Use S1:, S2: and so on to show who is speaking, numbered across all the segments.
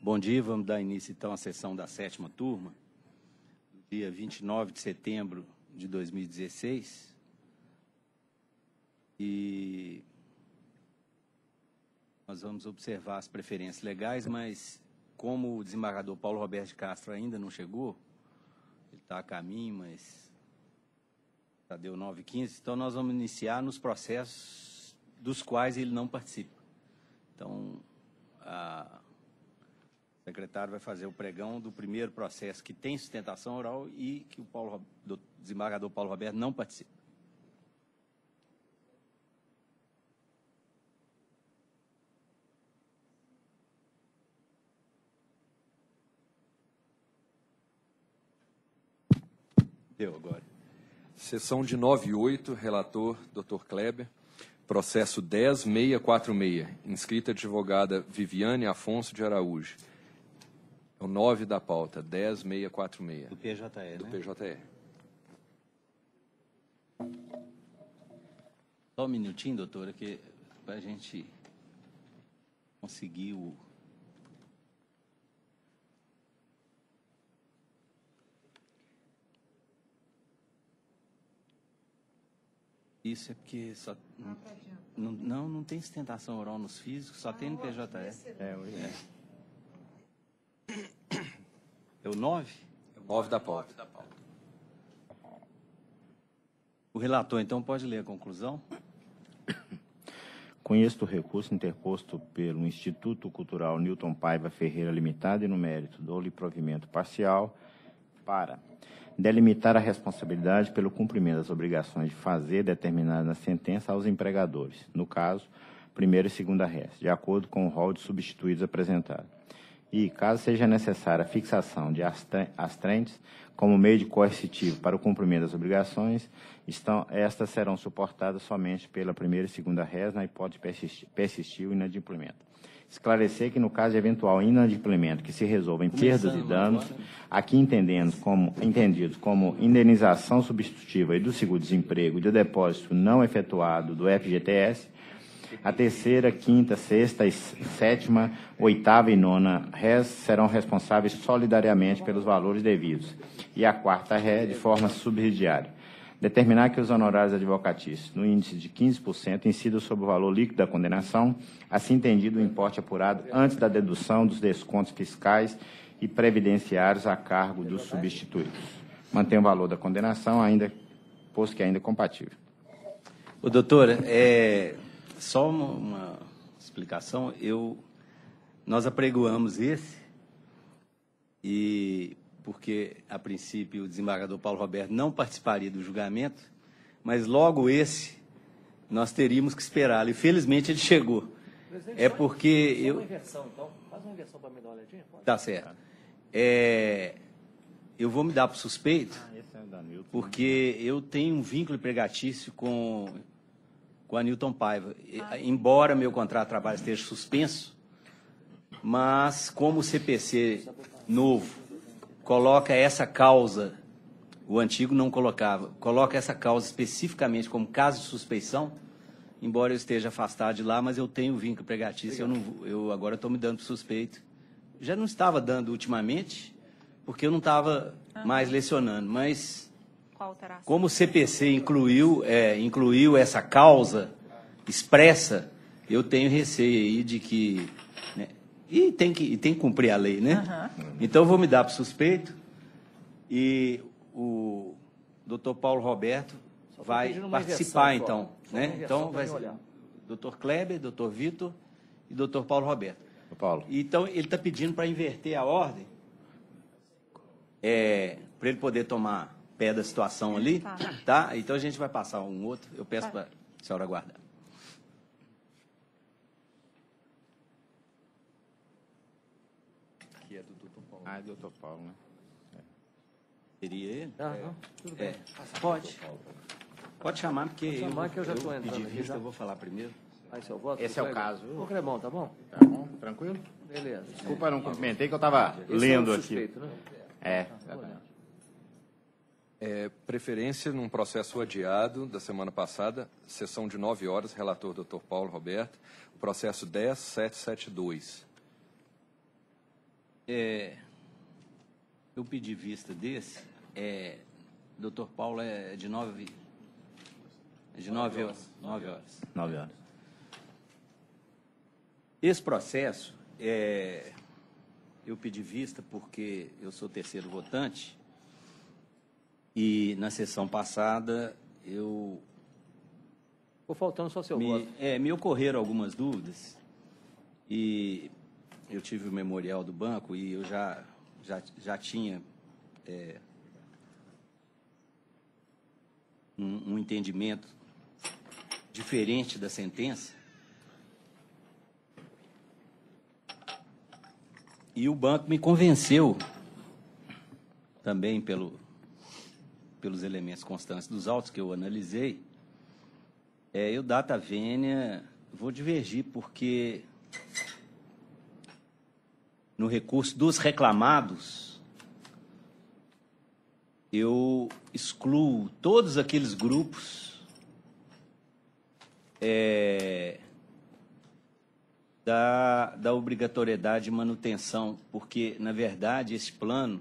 S1: Bom dia, vamos dar início então à sessão da 7ª turma, do dia 29 de setembro de 2016. E nós vamos observar as preferências legais, mas como o desembargador Paulo Roberto de Castro ainda não chegou, ele está a caminho, mas já deu 9h15, então nós vamos iniciar nos processos dos quais ele não participa. Então, o secretário vai fazer o pregão do primeiro processo que tem sustentação oral e que o desembargador Paulo Roberto não participa. Deu agora.
S2: Sessão de 9 e 8, relator Dr. Kleber. Processo 10.646, inscrita advogada Viviane Afonso de Araújo. É o 9 da pauta, 10.646.
S1: Do PJE,
S2: do
S1: né?
S2: PJE.
S1: Só um minutinho, doutora, que para a gente conseguir o... Isso é porque só... Não tem sustentação oral nos físicos, só tem no PJE. É o 9?
S2: É o 9 da pauta.
S1: O relator, então, pode ler a conclusão?
S3: Conheço o recurso interposto pelo Instituto Cultural Newton Paiva Ferreira Limitada e no mérito dou-lhe provimento parcial para delimitar a responsabilidade pelo cumprimento das obrigações de fazer determinadas na sentença aos empregadores, no caso, primeira e segunda res, de acordo com o rol de substituídos apresentado. E, caso seja necessária a fixação de astrentes como meio de coercitivo para o cumprimento das obrigações, estas serão suportadas somente pela primeira e segunda res na hipótese de persistir o inadimplemento. Esclarecer que, no caso de eventual inadimplemento que se resolva em perdas e danos, aqui entendidos como indenização substitutiva e do seguro-desemprego e do depósito não efetuado do FGTS, a terceira, quinta, sexta, e sétima, oitava e nona res serão responsáveis solidariamente pelos valores devidos, e a quarta res de forma subsidiária. Determinar que os honorários advocatícios, no índice de 15%, incidam sobre o valor líquido da condenação, assim entendido o importe apurado antes da dedução dos descontos fiscais e previdenciários a cargo dos substituídos. Mantém o valor da condenação, posto que ainda é compatível.
S1: Doutora, só uma explicação. Nós apregoamos esse, porque, a princípio, o desembargador Paulo Roberto não participaria do julgamento, mas logo esse nós teríamos que esperá-lo. E, felizmente, ele chegou.
S4: Presidente,
S1: é porque
S4: uma inversão, então. Faz uma inversão para me dar uma olhadinha? Pode?
S1: Tá certo. Eu vou me dar para o suspeito, porque eu tenho um vínculo empregatício com a Newton Paiva. Embora meu contrato de trabalho esteja suspenso, mas como o CPC novo coloca essa causa, o antigo não colocava, coloca essa causa especificamente como caso de suspeição, embora eu esteja afastado de lá, mas eu tenho vínculo empregatício, eu agora estou me dando para suspeito. Já não estava dando ultimamente, porque eu não estava mais lecionando, mas como o CPC incluiu essa causa expressa, eu tenho receio aí de que... Né, e tem que cumprir a lei, né? Então, eu vou me dar para o suspeito e o doutor Paulo Roberto vai participar, então. Né? Então, vai ser doutor Kleber, doutor Vitor e doutor Paulo Roberto.
S3: Paulo.
S1: Então, ele está pedindo para inverter a ordem, para ele poder tomar pé da situação ali, tá? Então, a gente vai passar um outro. Eu peço para a senhora aguardar.
S2: Que é do doutor Paulo.
S3: É doutor Paulo, né?
S1: Seria ele?
S4: Tudo bem.
S1: Pode chamar, porque
S4: eu já estou entrando
S1: pedi
S4: aqui,
S1: vista,
S4: já.
S1: eu vou falar primeiro.
S4: Aí, seu voto.
S3: Esse é o caso.
S4: Ô, Clemão, tá bom?
S3: Tá bom? Tranquilo?
S4: Beleza.
S3: Desculpa, eu não cumprimentei, que eu estava
S4: Esse
S3: lendo
S4: é o
S3: aqui.
S4: suspeito, né?
S3: Exatamente.
S2: Preferência num processo adiado da semana passada, sessão de 9 horas, relator Dr. Paulo Roberto, processo 10.772.
S1: Eu pedi vista desse. Doutor Paulo é de 9 horas. 9 horas.
S3: 9 horas.
S1: Esse processo, eu pedi vista porque eu sou terceiro votante e na sessão passada eu...
S4: Ficou faltando só seu voto.
S1: Me ocorreram algumas dúvidas e eu tive o memorial do banco e eu já tinha um entendimento diferente da sentença. E o banco me convenceu, também pelos elementos constantes dos autos que eu analisei, eu, data vênia, vou divergir, porque no recurso dos reclamados, eu excluo todos aqueles grupos da obrigatoriedade de manutenção, porque, na verdade, esse plano,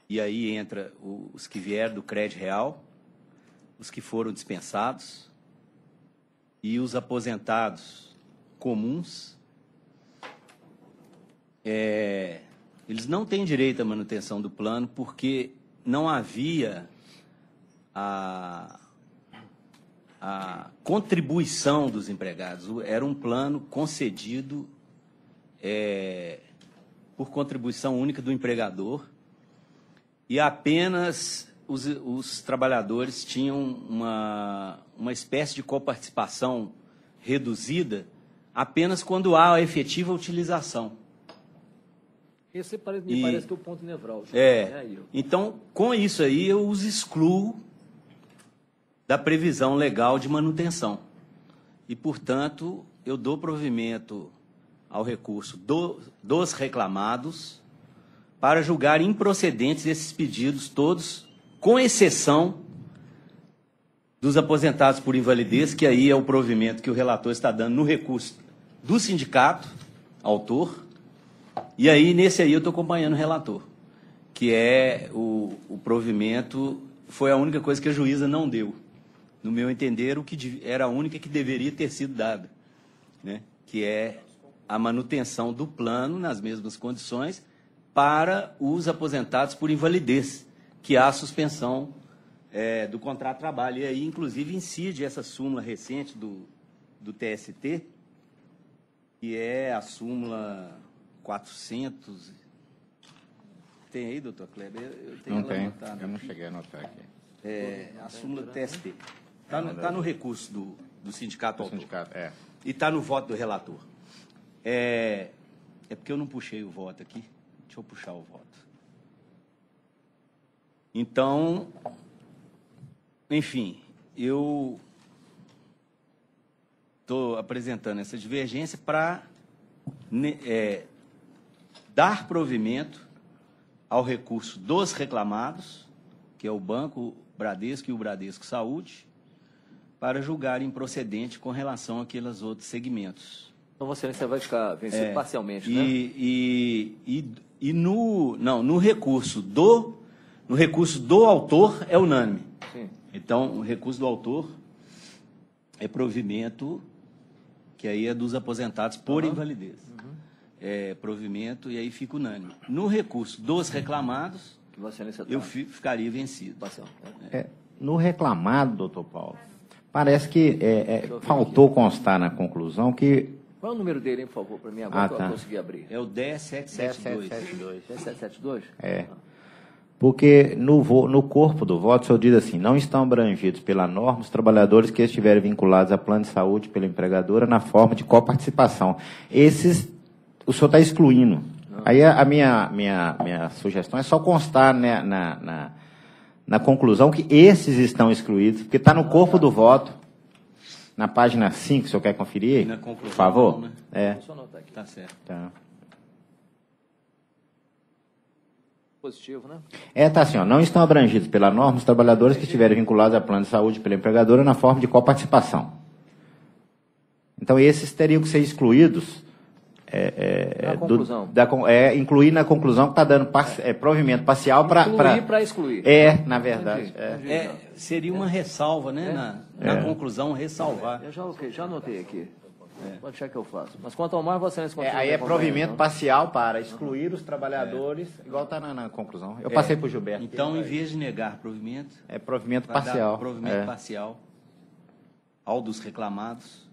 S1: e aí entra os que vieram do crédito real, os que foram dispensados e os aposentados comuns, eles não têm direito à manutenção do plano porque não havia a contribuição dos empregados. Era um plano concedido por contribuição única do empregador e apenas os trabalhadores tinham uma espécie de coparticipação reduzida apenas quando há a efetiva utilização.
S4: Esse me parece que é o ponto nevrálgico.
S1: Então, com isso aí, eu os excluo da previsão legal de manutenção. E, portanto, eu dou provimento ao recurso dos reclamados para julgar improcedentes esses pedidos todos, com exceção dos aposentados por invalidez, que aí é o provimento que o relator está dando no recurso do sindicato, autor, e aí, nesse aí, eu estou acompanhando o relator, que é o provimento, foi a única coisa que a juíza não deu. No meu entender, o que era a única que deveria ter sido dada, né? Que é a manutenção do plano nas mesmas condições para os aposentados por invalidez, que há a suspensão do contrato de trabalho. E aí, inclusive, incide essa súmula recente do TST, que é a súmula 400... Tem aí, doutor Kleber? Eu tenho
S3: Não tem,
S1: anotada.
S3: eu não cheguei a anotar aqui.
S1: A súmula do TST. Está no recurso do sindicato autor. E está no voto do relator. É porque eu não puxei o voto aqui. Deixa eu puxar o voto. Então, enfim, eu estou apresentando essa divergência para dar provimento ao recurso dos reclamados, que é o Banco Bradesco e o Bradesco Saúde, para julgar improcedente com relação àqueles outros segmentos.
S4: Então, Vossa Excelência vai ficar vencido parcialmente, né?
S1: No recurso do autor é unânime.
S4: Sim.
S1: Então, o recurso do autor é provimento, que aí é dos aposentados por invalidez. É provimento e aí fica unânime. No recurso dos reclamados,
S4: Que Vossa Excelência
S1: eu ficaria vencido.
S4: parcial,
S3: No reclamado, doutor Paulo, parece que faltou constar na conclusão que...
S4: Qual é o número dele, hein, por favor, para mim agora que eu consegui abrir?
S1: É o 10772.
S4: 10772?
S3: Porque no corpo do voto, o senhor diz assim, não estão abrangidos pela norma os trabalhadores que estiverem vinculados a plano de saúde pela empregadora na forma de coparticipação. Esses, o senhor está excluindo. Aí a minha sugestão é só constar, né, na conclusão que esses estão excluídos, porque está no corpo do voto, na página 5, o senhor quer conferir?
S1: Na conclusão,
S3: por favor?
S1: né?
S4: Deixa eu anotar aqui.
S1: Tá certo.
S3: Tá.
S4: Positivo, né?
S3: Tá assim, ó, não estão abrangidos pela norma os trabalhadores que estiverem vinculados a plano de saúde pela empregadora na forma de coparticipação. Então, esses teriam que ser excluídos
S4: Na conclusão.
S3: Incluir na conclusão que está dando provimento parcial para...
S4: Incluir para excluir.
S3: Na verdade.
S1: Seria uma ressalva, né? Na conclusão, ressalvar.
S4: Eu já anotei aqui. Pode deixar que eu faço. Mas quanto ao mais, você não
S3: aí é provimento parcial para excluir os trabalhadores, igual está na conclusão. Eu passei para o Gilberto.
S1: Então, em vez de negar provimento...
S3: É provimento parcial.
S1: Provimento parcial ao dos reclamados,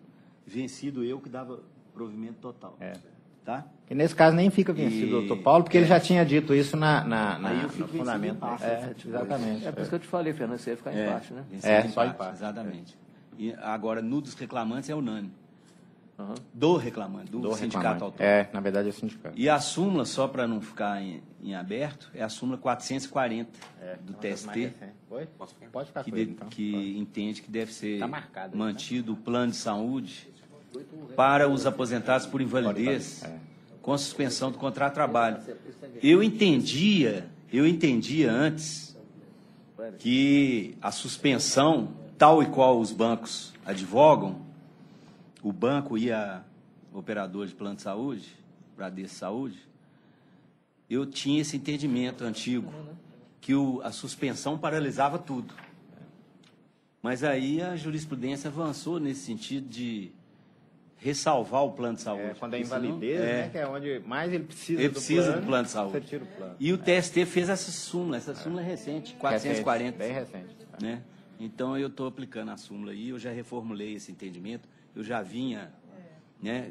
S1: vencido eu que dava provimento total. Tá?
S3: E nesse caso nem fica vencido o doutor Paulo, porque ele já tinha dito isso no fundamento. Exatamente.
S4: É por isso que eu te falei, Fernando, você ia ficar embaixo, né?
S3: Só empate.
S1: Exatamente. E agora, no dos reclamantes, é unânime. Do reclamante, do sindicato autônomo.
S3: Na verdade é o sindicato.
S1: E a súmula, só para não ficar em aberto, é a súmula 440 do TST,
S3: Pode ficar com
S1: que,
S3: ele, então.
S1: que entende que deve ser
S3: marcado,
S1: mantido o plano de saúde para os aposentados por invalidez com a suspensão do contrato de trabalho. Eu entendia antes que a suspensão, tal e qual os bancos advogam, o banco e a operadora de plano de saúde, Bradesco Saúde, eu tinha esse entendimento antigo, que a suspensão paralisava tudo. Mas aí a jurisprudência avançou nesse sentido de ressalvar o plano de saúde.
S3: Quando é invalidez, né, que é onde mais ele precisa,
S1: do plano de saúde.
S3: Você tira o plano.
S1: E o TST fez essa súmula é recente, 440.
S3: Bem recente.
S1: Né? Então eu estou aplicando a súmula aí, eu já reformulei esse entendimento, eu já vinha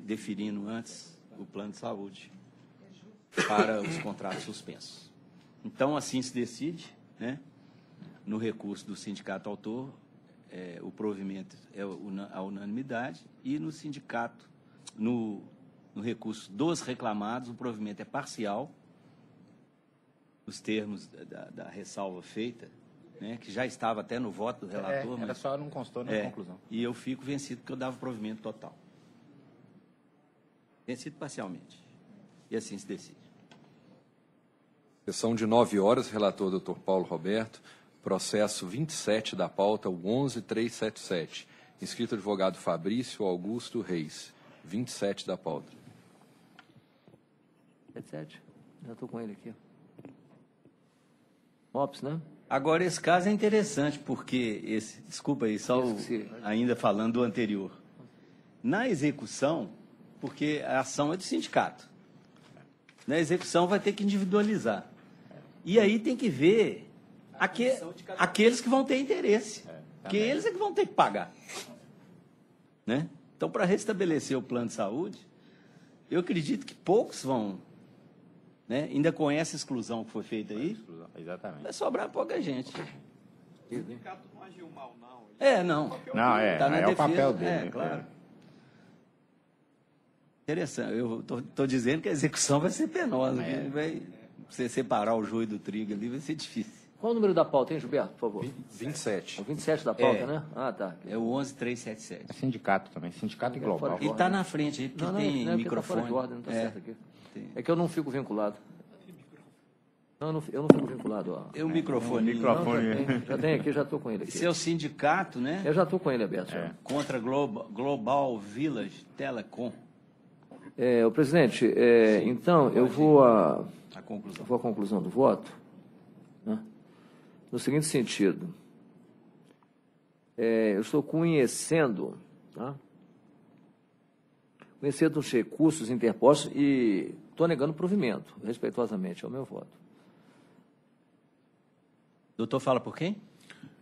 S1: definindo antes o plano de saúde para os contratos suspensos. Então, assim se decide, né? No recurso do sindicato autor, o provimento é a unanimidade, e no sindicato, no recurso dos reclamados, o provimento é parcial, os termos da ressalva feita, né, que já estava até no voto do relator.
S3: Era só não constou na conclusão.
S1: E eu fico vencido porque eu dava provimento total. Vencido parcialmente. E assim se decide.
S2: Sessão de 9 horas, relator Dr. Paulo Roberto, processo 27 da pauta, o 11377. Inscrito advogado Fabrício Augusto Reis, 27 da pauta.
S4: 27? Já estou com ele aqui. Ops, né?
S1: Agora, esse caso é interessante, porque desculpa aí, ainda falando do anterior. Na execução, porque a ação é do sindicato. Na execução vai ter que individualizar. E aí tem que ver aqueles que vão ter interesse. Porque eles é que vão ter que pagar. Né? Então, para restabelecer o plano de saúde, eu acredito que poucos vão... Né? Ainda com essa exclusão que foi feita aí,
S3: Exatamente.
S1: vai sobrar pouca gente.
S5: O sindicato não agiu mal, não.
S1: Não.
S3: Não,
S1: Tá na
S3: é
S1: defesa,
S3: o papel dele.
S1: Claro. Interessante. Eu estou dizendo que a execução vai ser penosa. Você separar o joio do trigo ali vai ser difícil.
S4: Qual o número da pauta, hein, Gilberto, por favor?
S2: 27.
S4: O 27 da pauta, né? Ah, tá.
S1: É o 11377.
S3: É sindicato também, sindicato e global.
S1: E está na frente aí, porque tem microfone.
S4: Tá fora de ordem, não está certo aqui. É que eu não fico vinculado. Não, eu não fico vinculado. Ó.
S1: O microfone.
S4: Já tem aqui, já estou com ele aqui.
S1: Esse é o sindicato, né?
S4: Eu já estou com ele aberto.
S1: Contra Global Village Telecom.
S4: O presidente, então, eu vou à
S1: conclusão
S4: do voto, né? No seguinte sentido. Eu estou conhecendo os recursos interpostos e estou negando provimento, respeitosamente, ao meu voto.
S1: Doutor, fala por quem?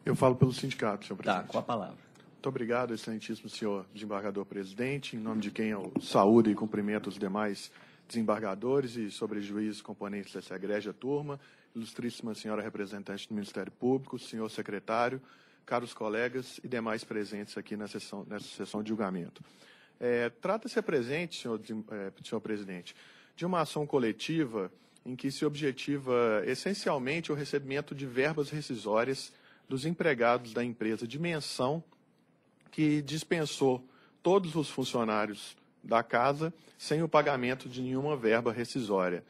S6: Eu falo pelo sindicato, senhor presidente.
S1: Tá, com a palavra.
S6: Muito obrigado, excelentíssimo senhor desembargador-presidente, em nome de quem eu saúdo e cumprimento os demais desembargadores e sobrejuízes componentes dessa egrégia turma, ilustríssima senhora representante do Ministério Público, senhor secretário, caros colegas e demais presentes aqui nessa sessão de julgamento. Trata-se presente, senhor presidente, de uma ação coletiva em que se objetiva essencialmente o recebimento de verbas rescisórias dos empregados da empresa Dimensão, que dispensou todos os funcionários da casa sem o pagamento de nenhuma verba rescisória.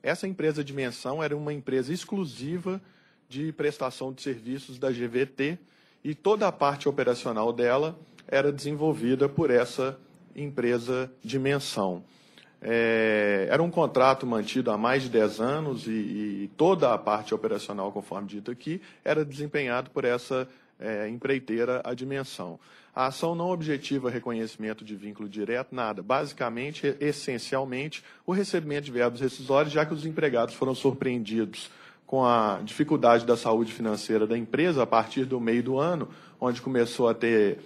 S6: Essa empresa Dimensão era uma empresa exclusiva de prestação de serviços da GVT e toda a parte operacional dela era desenvolvida por essa empresa Dimensão. Era um contrato mantido há mais de 10 anos e toda a parte operacional, conforme dito aqui, era desempenhado por essa empreiteira, a Dimensão. A ação não objetiva reconhecimento de vínculo direto, nada. Basicamente, essencialmente, o recebimento de verbas rescisórias, já que os empregados foram surpreendidos com a dificuldade da saúde financeira da empresa a partir do meio do ano, onde começou a ter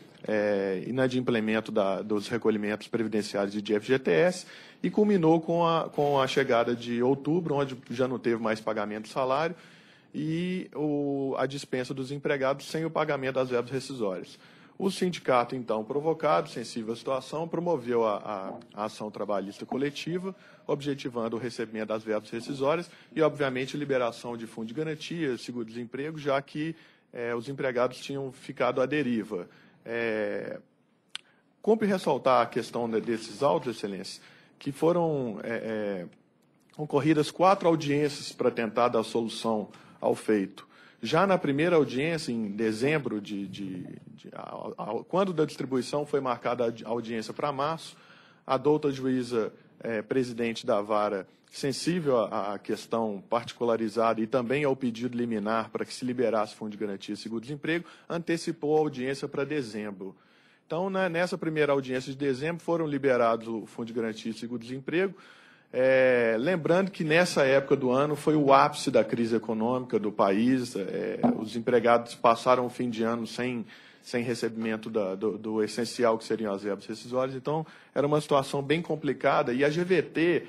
S6: inadimplemento dos recolhimentos previdenciários de FGTS, e culminou com a chegada de outubro, onde já não teve mais pagamento de salário, e a dispensa dos empregados sem o pagamento das verbas rescisórias. O sindicato, então, provocado, sensível à situação, promoveu a ação trabalhista coletiva, objetivando o recebimento das verbas rescisórias e, obviamente, liberação de fundo de garantia, seguro-desemprego, já que os empregados tinham ficado à deriva. Cumpre ressaltar a questão desses autos, Excelência, que foram concorridas 4 audiências para tentar dar solução ao feito. Já na primeira audiência, em dezembro, quando da distribuição foi marcada a audiência para março, a douta juíza presidente da vara, sensível à questão particularizada e também ao pedido liminar para que se liberasse fundo de garantia e seguro-desemprego, antecipou a audiência para dezembro. Então, nessa primeira audiência de dezembro, foram liberados o fundo de garantia e seguro-desemprego, lembrando que nessa época do ano foi o ápice da crise econômica do país, os empregados passaram o fim de ano sem recebimento do essencial, que seriam as verbas rescisórias. Então, era uma situação bem complicada, e a GVT,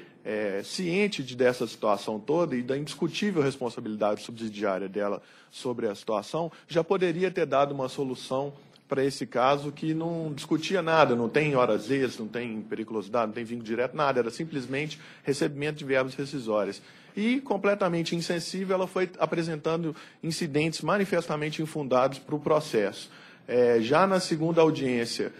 S6: ciente dessa situação toda e da indiscutível responsabilidade subsidiária dela sobre a situação, já poderia ter dado uma solução para esse caso que não discutia nada, não tem horas extras, não tem periculosidade, não tem vínculo direto, nada, era simplesmente recebimento de verbas rescisórias. E, completamente insensível, ela foi apresentando incidentes manifestamente infundados para o processo. Já na segunda audiência,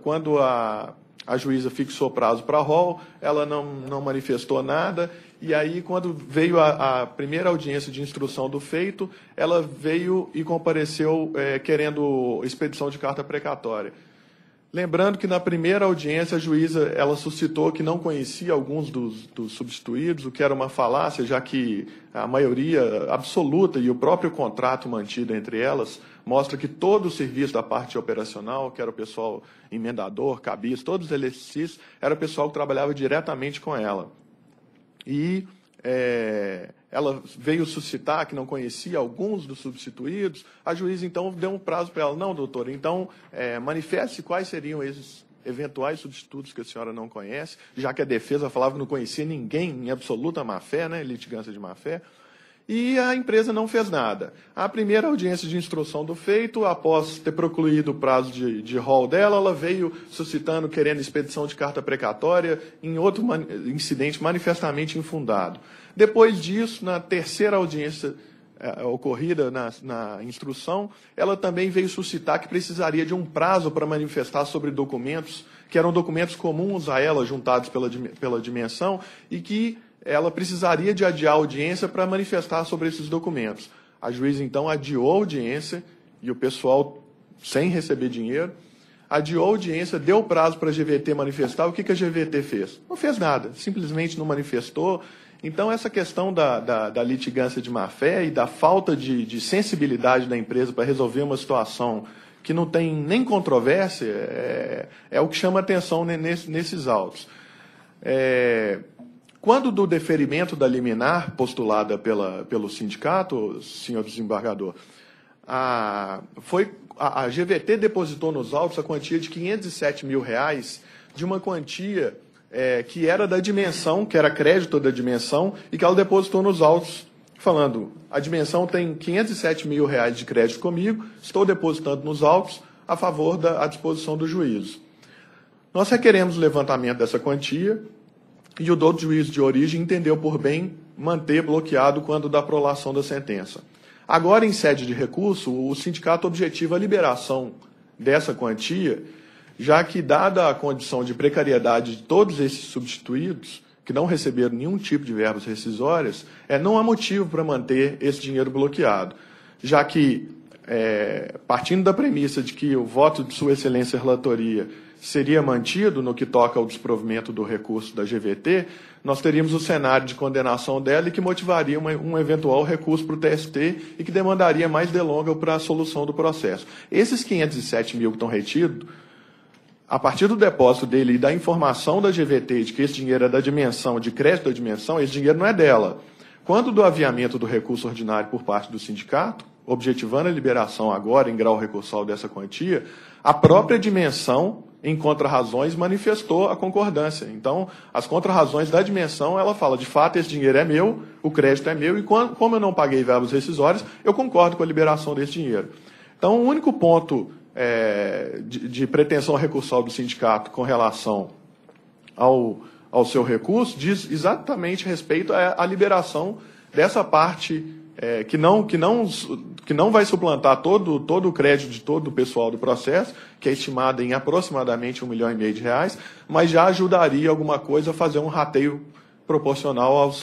S6: quando a juíza fixou prazo para rol, ela não manifestou nada, e aí, quando veio a primeira audiência de instrução do feito, ela veio e compareceu querendo expedição de carta precatória. Lembrando que na primeira audiência a juíza ela suscitou que não conhecia alguns dos substituídos, o que era uma falácia, já que a maioria absoluta e o próprio contrato mantido entre elas mostra que todo o serviço da parte operacional, que era o pessoal emendador, cabis, todos eles era o pessoal que trabalhava diretamente com ela. E ela veio suscitar que não conhecia alguns dos substituídos. A juíza, então, deu um prazo para ela. Não, doutora, então, manifeste quais seriam esses eventuais substitutos que a senhora não conhece, já que a defesa falava que não conhecia ninguém em absoluta má-fé, né, litigância de má-fé. E a empresa não fez nada. A primeira audiência de instrução do feito, após ter concluído o prazo de rol dela, ela veio suscitando, querendo expedição de carta precatória em outro incidente manifestamente infundado. Depois disso, na terceira audiência ocorrida na instrução, ela também veio suscitar que precisaria de um prazo para manifestar sobre documentos, que eram documentos comuns a ela, juntados pela dimensão, e que ela precisaria de adiar a audiência para manifestar sobre esses documentos. A juíza, então, adiou a audiência, e o pessoal, sem receber dinheiro, adiou a audiência, deu prazo para a GVT manifestar. O que a GVT fez? Não fez nada, simplesmente não manifestou. Então, essa questão da litigância de má-fé e da falta de sensibilidade da empresa para resolver uma situação que não tem nem controvérsia é o que chama atenção nesses autos. Quando do deferimento da liminar postulada pelo sindicato, senhor desembargador, a GVT depositou nos autos a quantia de R$507 mil, de uma quantia que era da dimensão, que era crédito da dimensão, e que ela depositou nos autos, falando, a dimensão tem R$507 mil de crédito comigo, estou depositando nos autos a favor da disposição do juízo. Nós requeremos o levantamento dessa quantia, e o douto juízo de origem entendeu por bem manter bloqueado quando da prolação da sentença. Agora, em sede de recurso, o sindicato objetiva a liberação dessa quantia, já que, dada a condição de precariedade de todos esses substituídos, que não receberam nenhum tipo de verbas rescisórias, não há motivo para manter esse dinheiro bloqueado, já que, partindo da premissa de que o voto de Sua Excelência Relatoria seria mantido no que toca ao desprovimento do recurso da GVT, nós teríamos o cenário de condenação dela e que motivaria um eventual recurso para o TST e que demandaria mais delonga para a solução do processo. Esses 507 mil que estão retidos, a partir do depósito dele e da informação da GVT de que esse dinheiro é da dimensão, de crédito da dimensão, esse dinheiro não é dela. Quando do aviamento do recurso ordinário por parte do sindicato, objetivando a liberação agora em grau recursal dessa quantia, a própria dimensão, em contrarrazões, manifestou a concordância. Então, as contrarrazões da dimensão, ela fala, de fato, esse dinheiro é meu, o crédito é meu, e como eu não paguei verbos rescisórios, eu concordo com a liberação desse dinheiro. Então, o único ponto de pretensão recursal do sindicato com relação ao seu recurso diz exatamente respeito à liberação dessa parte que não vai suplantar todo o crédito de todo o pessoal do processo, que é estimado em aproximadamente R$1,5 milhão, mas já ajudaria alguma coisa a fazer um rateio proporcional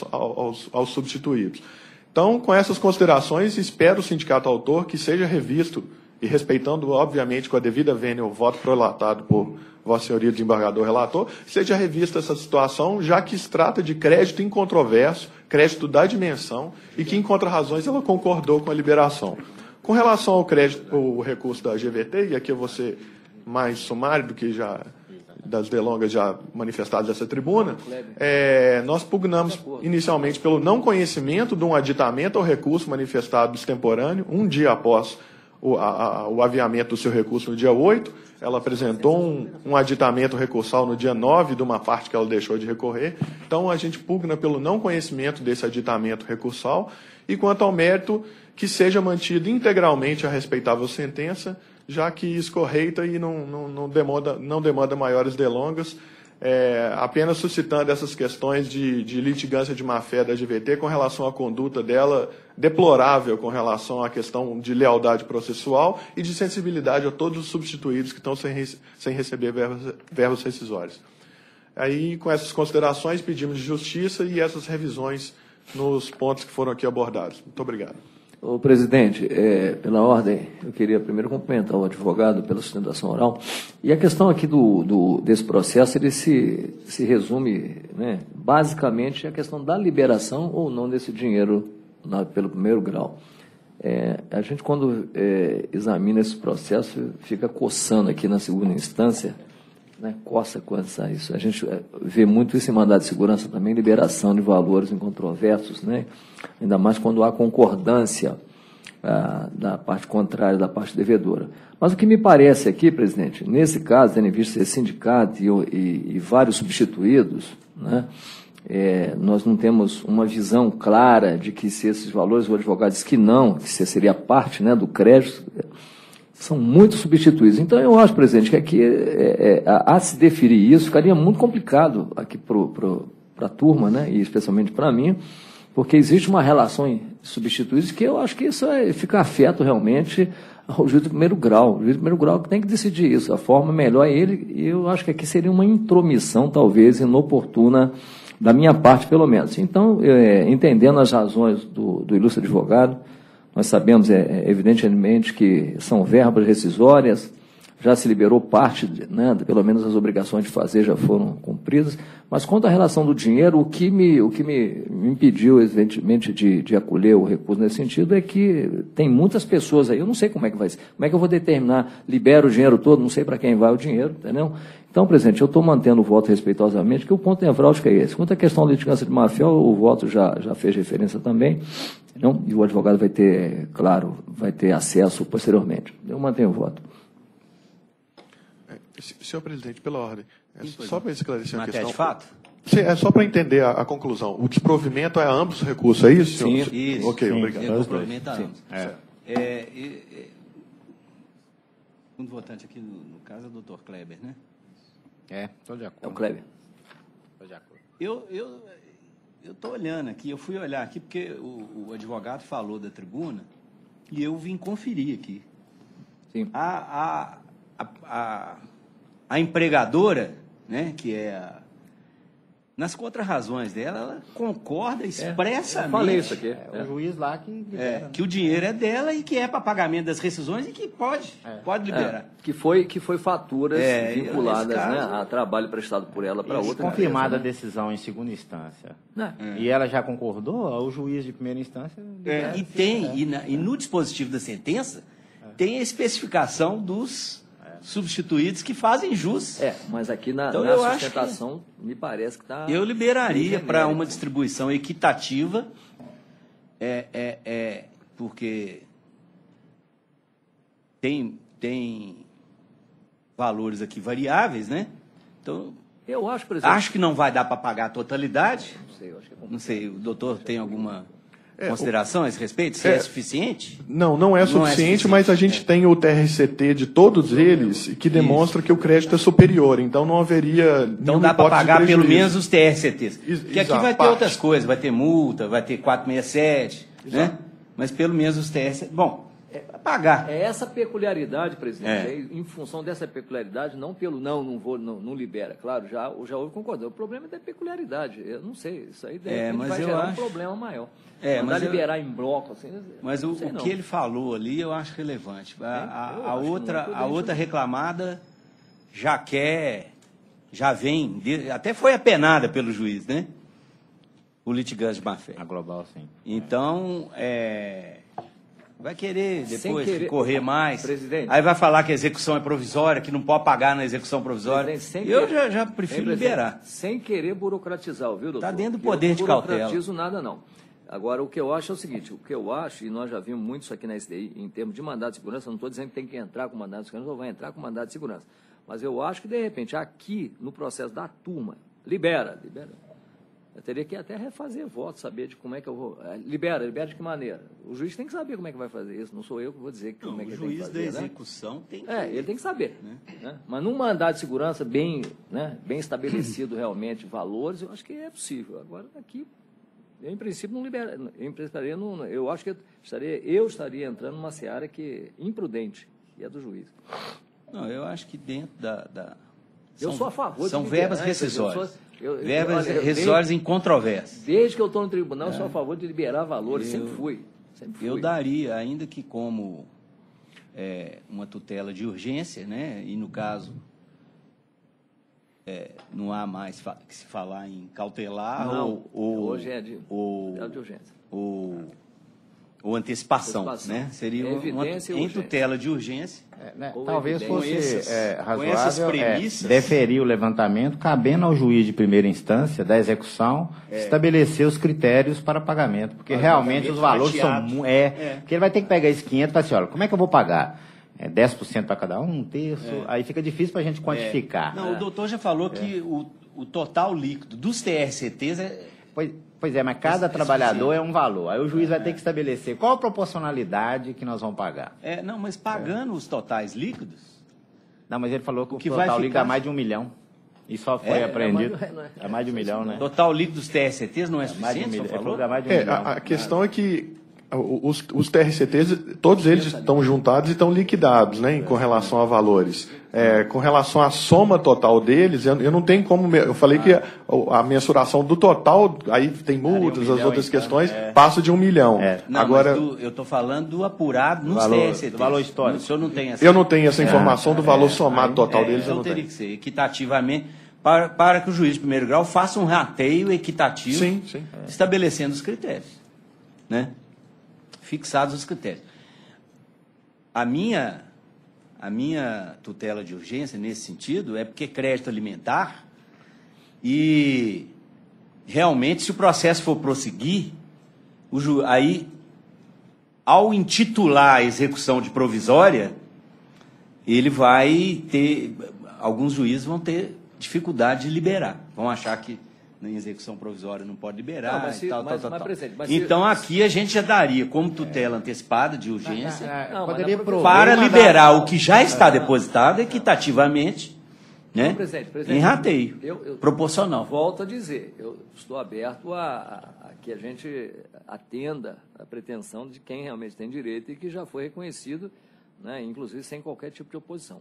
S6: aos substituídos. Então, com essas considerações, espero o sindicato autor que seja revisto, e respeitando, obviamente, com a devida vênia o voto prolatado por Vossa Senhoria Desembargador Relator, seja revista essa situação, já que se trata de crédito incontroverso, crédito da dimensão, e que, em contrarrazões, ela concordou com a liberação. Com relação ao crédito, o recurso da GVT, e aqui eu vou ser mais sumário do que já das delongas já manifestadas nessa tribuna, nós pugnamos inicialmente pelo não conhecimento de um aditamento ao recurso manifestado extemporâneo, um dia após o aviamento do seu recurso no dia 8, ela apresentou um aditamento recursal no dia 9 de uma parte que ela deixou de recorrer. Então, a gente pugna pelo não conhecimento desse aditamento recursal e, quanto ao mérito, que seja mantido integralmente a respeitável sentença, já que escorreita e não demanda maiores delongas, apenas suscitando essas questões de litigância de má-fé da GVT com relação à conduta dela deplorável com relação à questão de lealdade processual e de sensibilidade a todos os substituídos que estão sem receber verbos rescisórios. Aí, com essas considerações, pedimos de justiça e essas revisões nos pontos que foram aqui abordados. Muito obrigado.
S4: Ô, presidente, pela ordem, eu queria primeiro cumprimentar o advogado pela sustentação oral. E a questão aqui desse processo, ele se resume, né, basicamente, à questão da liberação ou não desse dinheiro pelo primeiro grau. A gente, quando examina esse processo, fica coçando aqui na segunda instância, né, coça quando sai isso. A gente vê muito isso em mandado de segurança também, liberação de valores incontroversos, né, ainda mais quando há concordância da parte contrária, da parte devedora. Mas o que me parece aqui, presidente, nesse caso, tendo em vista esse sindicato e vários substituídos, né, nós não temos uma visão clara de que se esses valores, o advogado diz que não, que seria parte, né, do crédito, são muito substituídos. Então, eu acho, presidente, que aqui, a se deferir isso, ficaria muito complicado aqui para a turma, né, e especialmente para mim, porque existe uma relação em substituídos que eu acho que isso fica afeto realmente ao juiz do primeiro grau. O juiz do primeiro grau que tem que decidir isso. A forma melhor é ele, e eu acho que aqui seria uma intromissão, talvez, inoportuna, da minha parte, pelo menos. Então, entendendo as razões do ilustre advogado, nós sabemos, evidentemente, que são verbas rescisórias, já se liberou parte, né, pelo menos as obrigações de fazer já foram cumpridas, mas quanto à relação do dinheiro, o que me impediu, evidentemente, de acolher o recurso nesse sentido é que tem muitas pessoas aí, eu não sei como é que vai ser, como é que eu vou determinar, libero o dinheiro todo, não sei para quem vai o dinheiro, entendeu? Então, presidente, eu estou mantendo o voto respeitosamente, que o ponto nevrálgico é esse. Quanto à questão da litigância de má-fé, o voto já fez referência também, não? E o advogado vai ter, claro, vai ter acesso posteriormente. Eu mantenho o voto.
S6: Senhor presidente, pela ordem, só para esclarecer a questão.
S1: De fato?
S6: Sim, é só para entender a conclusão. O desprovimento é a ambos os recursos, é isso, senhor?
S1: Sim, isso.
S6: Ok,
S1: Sim,
S6: obrigado.
S1: o desprovimento a ambos. Um votante aqui, no caso, é o doutor Kleber, né?
S3: Estou de acordo.
S4: É o Kleber.
S3: Estou de acordo.
S1: Eu estou olhando aqui, eu fui olhar aqui porque o advogado falou da tribuna e eu vim conferir aqui.
S4: Sim.
S1: A empregadora, né, que é nas contrarrazões dela, ela concorda expressamente.
S4: Eu falei isso aqui.
S3: O juiz lá que libera, né?
S1: Que o dinheiro é dela e que é para pagamento das rescisões e que pode liberar.
S4: Que foi faturas vinculadas,
S1: nesse caso,
S4: né, a trabalho prestado por ela para outra
S3: confirmada a
S4: empresa,
S3: decisão em segunda instância.
S4: né?
S3: E ela já concordou, o juiz de primeira instância... libera.
S1: E no dispositivo da sentença tem a especificação dos substituídos que fazem jus.
S4: Mas aqui na
S1: Então, eu acho
S4: sustentação, me parece que está...
S1: Eu liberaria para uma distribuição equitativa, porque tem valores aqui variáveis, né? Então,
S4: Eu acho, por exemplo...
S1: acho que não vai dar para pagar a totalidade.
S4: Não sei, eu acho que é
S1: Não sei, o doutor tem alguma consideração a esse respeito? Se é suficiente?
S6: Não é suficiente, mas a gente tem o TRCT de todos eles que demonstra que o crédito é superior, então não haveria
S1: Então dá para pagar pelo menos os TRCTs. Porque aqui
S6: Exato,
S1: vai ter
S6: parte.
S1: outras coisas, vai ter multa, vai ter 467, né? Mas pelo menos os TRCTs. Bom, pagar.
S4: É essa peculiaridade, presidente, em função dessa peculiaridade, não pelo não libera, claro, já houve concordância. O problema é da peculiaridade, eu não sei, isso aí de repente
S1: mas
S4: vai
S1: eu
S4: gerar
S1: acho-
S4: um problema maior.
S1: Mas
S4: Mandar
S1: eu-
S4: liberar em bloco, assim,
S1: Mas o
S4: não sei não.
S1: que ele falou ali eu acho relevante.
S4: Eu
S1: A
S4: acho
S1: outra,
S4: muito
S1: a outra
S4: prudente.
S1: reclamada já vem, até foi apenada pelo juiz, né? O litigante de má-fé.
S3: A global, sim.
S1: Então, vai querer
S4: Sem
S1: depois
S4: querer-
S1: correr mais.
S4: Presidente.
S1: Aí vai falar que a execução é provisória, que não pode pagar na execução provisória.
S4: Presidente, sem
S1: Eu
S4: querer-
S1: já prefiro
S4: Sem, presidente,
S1: liberar.
S4: Sem querer burocratizar, viu, doutor?
S1: Tá dentro do
S4: Eu
S1: poder
S4: não
S1: de cautela.
S4: burocratizo nada, não. Agora, o que eu acho é o seguinte, e nós já vimos muito isso aqui na SDI, em termos de mandado de segurança, eu não estou dizendo que tem que entrar com mandado de segurança ou vai entrar com mandado de segurança. Mas eu acho que, de repente, aqui, no processo da turma, libera. Eu teria que até refazer voto, saber de como é que eu vou... Libera de que maneira? O juiz tem que saber como é que vai fazer isso, não sou eu que vou dizer como é que
S1: O
S4: ele tem que
S1: juiz da
S4: fazer, né?
S1: execução tem que...
S4: Ele tem que saber. Né? Mas num mandado de segurança bem estabelecido realmente, valores, eu acho que é possível. Agora, aqui, eu, em princípio, não libera. Eu acho que eu estaria entrando numa seara que é imprudente, que é do juiz.
S1: Não, eu acho que dentro da
S4: Eu sou a favor de
S1: São
S4: liberar,
S1: verbas
S4: hein,
S1: rescisórias.
S4: eu-
S1: Verbas
S4: olha, eu-
S1: rescisórias em controvérsia.
S4: Desde que eu estou no tribunal, eu sou a favor de liberar valores. Sempre fui.
S1: Eu daria, ainda que como uma tutela de urgência, né? E no caso não há mais que se falar em cautelar
S4: Não,
S1: ou
S4: hoje é de tutela de urgência.
S1: ou antecipação,
S4: Antecipação.
S1: né? Seria
S4: Evidência e
S1: em
S4: urgência.
S1: tutela de urgência.
S4: Ou
S3: Talvez
S4: evidência.
S3: fosse
S1: Com essas
S3: razoável
S1: premissas.
S3: deferir o levantamento, cabendo ao juiz de primeira instância da execução estabelecer os critérios para pagamento, porque realmente os valores são... Porque ele vai ter que pegar esse 500 e falar assim, olha, como é que eu vou pagar? 10% para cada um terço? Aí fica difícil para a gente quantificar.
S1: Não, o doutor já falou que o total líquido dos TRCTs
S3: Pois é, mas cada trabalhador é um valor. Aí o juiz vai ter que estabelecer qual a proporcionalidade que nós vamos pagar.
S1: não, mas pagando os totais líquidos,
S3: Não, mas ele falou que o
S1: que vai
S3: total líquido
S1: ficar-
S3: é mais de 1 milhão. E só foi apreendido. É mais de 1 milhão, né?
S1: total líquido dos TRCTs não é
S3: Mais de 1
S1: suficiente,
S3: milhão.
S1: só
S3: Ele falou
S1: falou?
S3: que é mais de 1 milhão.
S6: A questão é que os TRCTs, todos eles estão juntados e estão liquidados, né, com relação a valores. Com relação à soma total deles, eu não tenho como... Eu falei que a mensuração do total, aí tem multas, as outras questões, passa de 1 milhão.
S1: Não,
S6: Agora,
S1: mas eu estou falando do apurado nos
S3: Valor-
S1: TRCTs.
S3: do valor histórico.
S1: O senhor não tem essa...
S6: eu não tenho essa informação do valor somado total deles, eu
S1: Então
S6: não
S1: teria
S6: tenho.
S1: que ser equitativamente, para que o juiz de primeiro grau faça um rateio equitativo,
S6: Sim.
S1: estabelecendo os critérios, né? Fixados os critérios. A minha tutela de urgência, nesse sentido, é porque crédito alimentar e, realmente, se o processo for prosseguir, aí, ao intitular a execução de provisória, ele vai ter... Alguns juízes vão ter dificuldade de liberar. Vão achar que na execução provisória não pode liberar
S4: Não, mas se-
S1: e tal,
S4: mas-
S1: tal.
S4: mas, presidente, mas se-
S1: Então, aqui a gente já daria como tutela antecipada de urgência
S4: Não, mas
S3: Poderia
S4: na
S3: prover
S1: para
S3: e mandar-
S1: liberar o que já está depositado equitativamente, né?
S4: Não, presidente,
S1: em rateio,
S4: eu-
S1: proporcional.
S4: Volto a dizer, eu estou aberto a que a gente atenda a pretensão de quem realmente tem direito e que já foi reconhecido, né, inclusive sem qualquer tipo de oposição.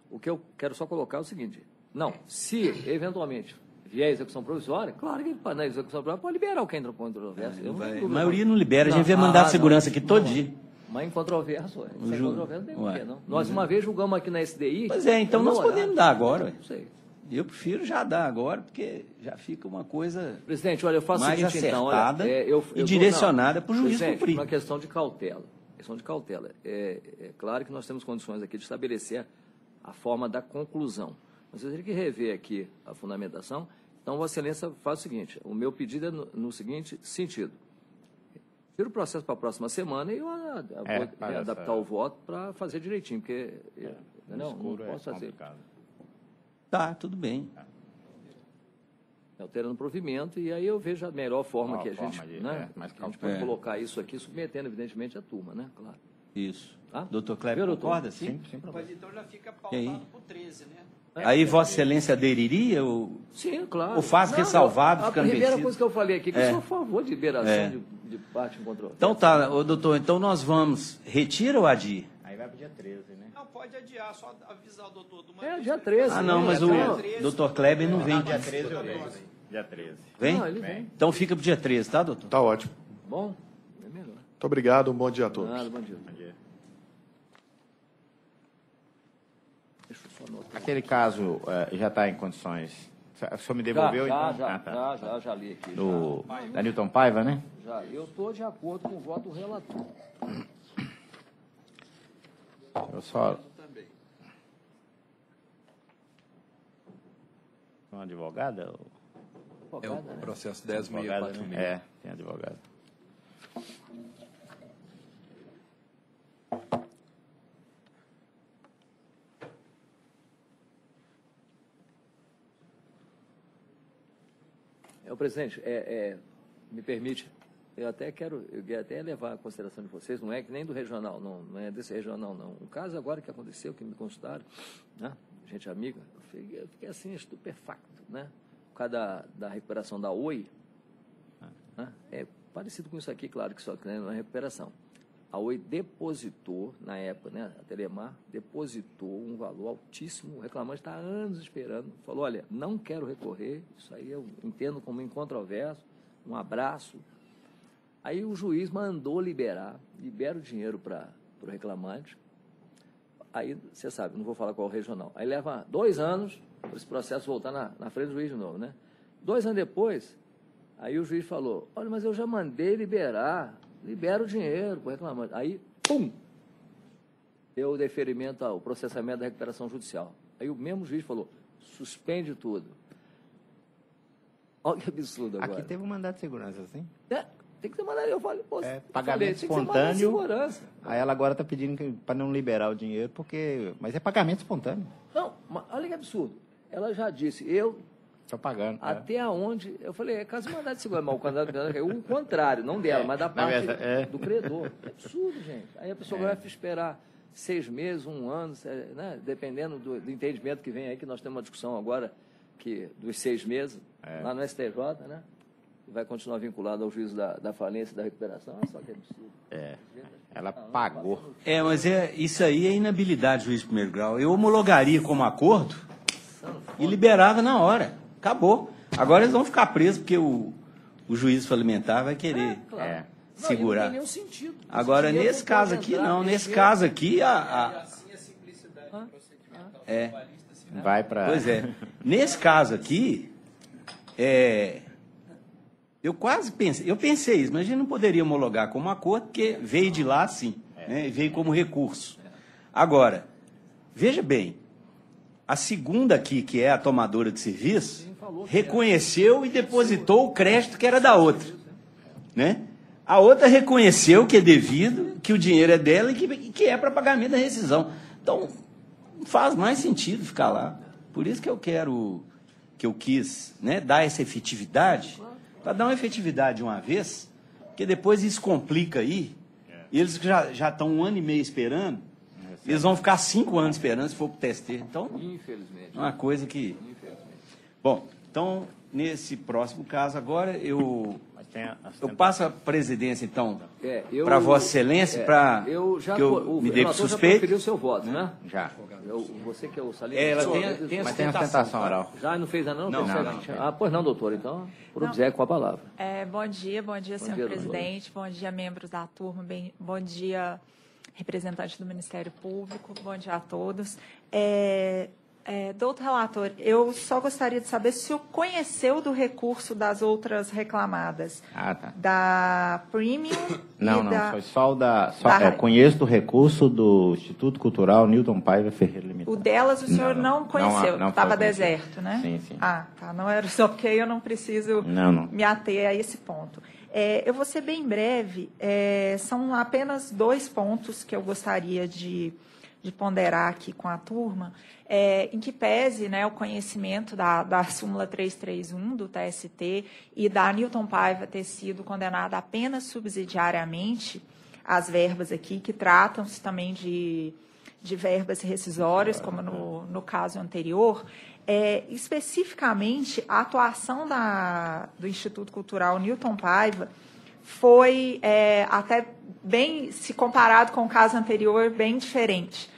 S4: O que eu quero só colocar é o seguinte: não, se eventualmente via execução provisória, claro que na execução provisória pode liberar o que entra com controvérsia.
S1: A maioria não libera, a gente vê mandado de segurança aqui todo dia.
S4: Mas em controvérsia, sem controvérsia não tem porquê, não. Nós uma vez julgamos aqui na SDI...
S1: Pois é, então nós podemos dar agora.
S4: Não sei.
S1: Eu prefiro já dar agora, porque já fica uma coisa
S4: Presidente, olha, eu faço
S1: mais
S4: o seguinte,
S1: acertada
S4: então,
S1: e direcionada para o juiz cumprir.
S4: Uma questão de cautela. É claro que nós temos condições aqui de estabelecer a forma da conclusão. Mas eu teria que rever aqui a fundamentação. Então, Vossa Excelência faz o seguinte, o meu pedido é no seguinte sentido. Tira o processo para a próxima semana e eu vou adaptar o voto para fazer direitinho, porque não posso fazer.
S3: Complicado.
S1: Tá, tudo bem.
S4: Alterando o provimento, e aí eu vejo a melhor forma que a gente,
S3: mais
S4: a gente pode colocar isso aqui, submetendo, evidentemente, a turma, né? Claro.
S1: Isso.
S4: Tá?
S1: Doutor Kleber, concorda, sim?
S3: Sim,
S5: Mas então já fica
S1: E aí?
S5: pautado por 13, né?
S1: Aí Vossa Excelência aderiria ou
S4: Sim, claro.
S1: Ou faz ressalvado,
S4: A
S1: ficando
S4: primeira
S1: vencido.
S4: coisa que eu falei aqui, que eu sou a favor de liberação de parte em controle.
S1: Então tá, doutor, então nós vamos, retira ou adia?
S3: Aí vai para o dia 13, né?
S5: Não, pode adiar, só avisar o doutor do
S4: Dia 13.
S1: Ah, não, mas o doutor Kleber não vem.
S3: Dia 13 eu venho. Dia 13.
S1: Vem?
S4: Não, ele vem.
S1: Então fica pro dia 13, tá, doutor?
S6: Tá ótimo.
S4: Bom, é melhor.
S6: Muito obrigado, um bom dia a todos.
S4: Nada, bom dia.
S3: Bom dia.
S4: Deixa eu só anotar.
S3: Aquele caso já está em condições. O senhor me devolveu, então?
S4: Já li aqui.
S3: Da Newton Paiva, né?
S4: Já. Eu estou de acordo com o voto do relator.
S3: Eu só... Uma advogada?
S2: É o processo 10.646.
S3: É, tem advogado.
S4: Presidente, me permite, eu quero até levar a consideração de vocês, não é que nem do regional, não é desse regional, não. Um caso agora que aconteceu, que me consultaram, né, gente amiga, eu fiquei assim, estupefacto, né? Por causa da recuperação da Oi, né, é parecido com isso aqui, claro que só que não é recuperação. A Oi depositou, na época, né, a Telemar, depositou um valor altíssimo, o reclamante está há anos esperando, falou, olha, não quero recorrer, isso aí eu entendo como incontroverso, um abraço. Aí o juiz mandou libera o dinheiro para o reclamante, aí, você sabe, não vou falar qual é o regional, aí leva 2 anos para esse processo voltar na frente do juiz de novo, né? 2 anos depois, aí o juiz falou, olha, mas eu já mandei libera o dinheiro para o reclamante. Aí, pum, deu o deferimento ao processamento da recuperação judicial. Aí o mesmo juiz falou, suspende tudo. Olha que absurdo agora.
S3: Aqui teve um mandado de segurança, assim?
S4: Tem que ter mandado, eu falei,
S3: pagamento espontâneo. Aí ela agora está pedindo para não liberar o dinheiro, porque... Mas é pagamento espontâneo.
S4: Não, mas olha que absurdo. Ela já disse,
S3: Estou pagando.
S4: até aonde... Eu falei, é caso de mandado de segurança, mas o contrário, não dela, mas da parte do credor. É absurdo, gente. Aí a pessoa vai esperar 6 meses, 1 ano, né? Dependendo do entendimento que vem aí, que nós temos uma discussão agora dos 6 meses, lá no STJ, né? Vai continuar vinculado ao juízo da falência e da recuperação. Olha só que absurdo.
S3: Ela pagou.
S1: Mas isso aí é inabilidade do juiz de primeiro grau. Eu homologaria como acordo e liberava na hora. Acabou. Agora eles vão ficar presos porque o juiz falimentar vai querer segurar.
S4: Não tem nenhum sentido.
S1: Agora, nesse caso aqui, não. Nesse caso aqui,
S5: Assim a simplicidade procedimental
S3: Vai para...
S1: Pois é. Nesse caso aqui, eu quase pensei, isso, mas a gente não poderia homologar como acordo, porque veio de lá, sim, né? Veio como recurso. Agora, veja bem, a segunda aqui, que é a tomadora de serviço, reconheceu e depositou o crédito que era da outra, né? A outra reconheceu que é devido, que o dinheiro é dela e que é para pagamento da rescisão. Então, não faz mais sentido ficar lá. Por isso que eu quis, né, dar essa efetividade, para dar uma efetividade uma vez, porque depois isso complica aí, e eles já estão 1 ano e meio esperando, eles vão ficar 5 anos esperando se for para o teste. Então,
S4: Infelizmente.
S1: é uma coisa que... Bom, então, nesse próximo caso, agora eu
S3: tem
S1: passo a presidência, então,
S4: eu-
S1: para Vossa Excelência, para que
S4: o
S1: eu me dê
S4: relator já
S1: suspeito.
S4: proferiu o seu voto, né?
S3: Já.
S4: Você que é o Salinas.
S1: Ela
S4: Só-
S1: tem
S3: Mas tem a
S1: sustentação.
S3: sustentação oral.
S4: Já não fez ainda não?
S1: Não,
S4: Tem
S1: não,
S4: certo?
S3: não.
S4: Ah, pois não, doutor. Então, por obséquio com a palavra.
S7: Bom dia, senhor
S4: dia,
S7: presidente, bom dia, membros da turma, bom dia, representante do Ministério Público, bom dia a todos. Doutor relator, eu só gostaria de saber se o senhor conheceu do recurso das outras reclamadas,
S3: Ah, tá.
S7: da Premium
S3: Não,
S7: e
S3: não,
S7: da...
S3: foi só o da...
S7: da-
S3: conheço do recurso do Instituto Cultural Newton Paiva Ferreira Limitado.
S7: O delas o senhor não conheceu,
S3: não
S7: estava
S3: foi conhecido.
S7: deserto, né?
S3: Sim, sim.
S7: Ah, tá, não era só porque eu não preciso
S3: Não.
S7: me ater a esse ponto. Eu vou ser bem breve, são apenas 2 pontos que eu gostaria de ponderar aqui com a turma, em que pese, né, o conhecimento da súmula 331 do TST e da Newton Paiva ter sido condenada apenas subsidiariamente, as verbas aqui, que tratam-se também de verbas rescisórias, como no caso anterior, especificamente a atuação do Instituto Cultural Newton Paiva foi até bem, se comparado com o caso anterior, bem diferente,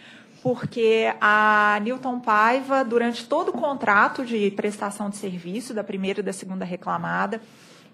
S7: porque a Newton Paiva, durante todo o contrato de prestação de serviço, da primeira e da segunda reclamada,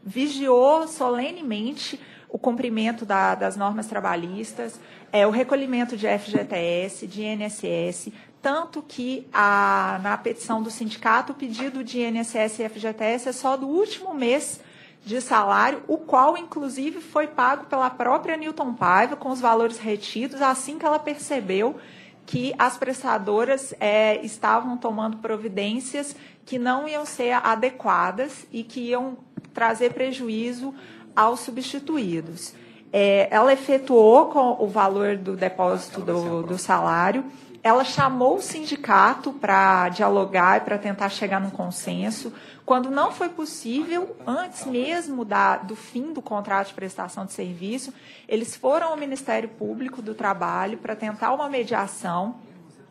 S7: vigiou solenemente o cumprimento das normas trabalhistas, o recolhimento de FGTS, de INSS, tanto que na petição do sindicato, o pedido de INSS e FGTS é só do último mês de salário, o qual, inclusive, foi pago pela própria Newton Paiva, com os valores retidos, assim que ela percebeu que as prestadoras estavam tomando providências que não iam ser adequadas e que iam trazer prejuízo aos substituídos. Ela efetuou com o valor do depósito do salário, ela chamou o sindicato para dialogar e para tentar chegar num consenso. Quando não foi possível, antes mesmo do fim do contrato de prestação de serviço, eles foram ao Ministério Público do Trabalho para tentar uma mediação.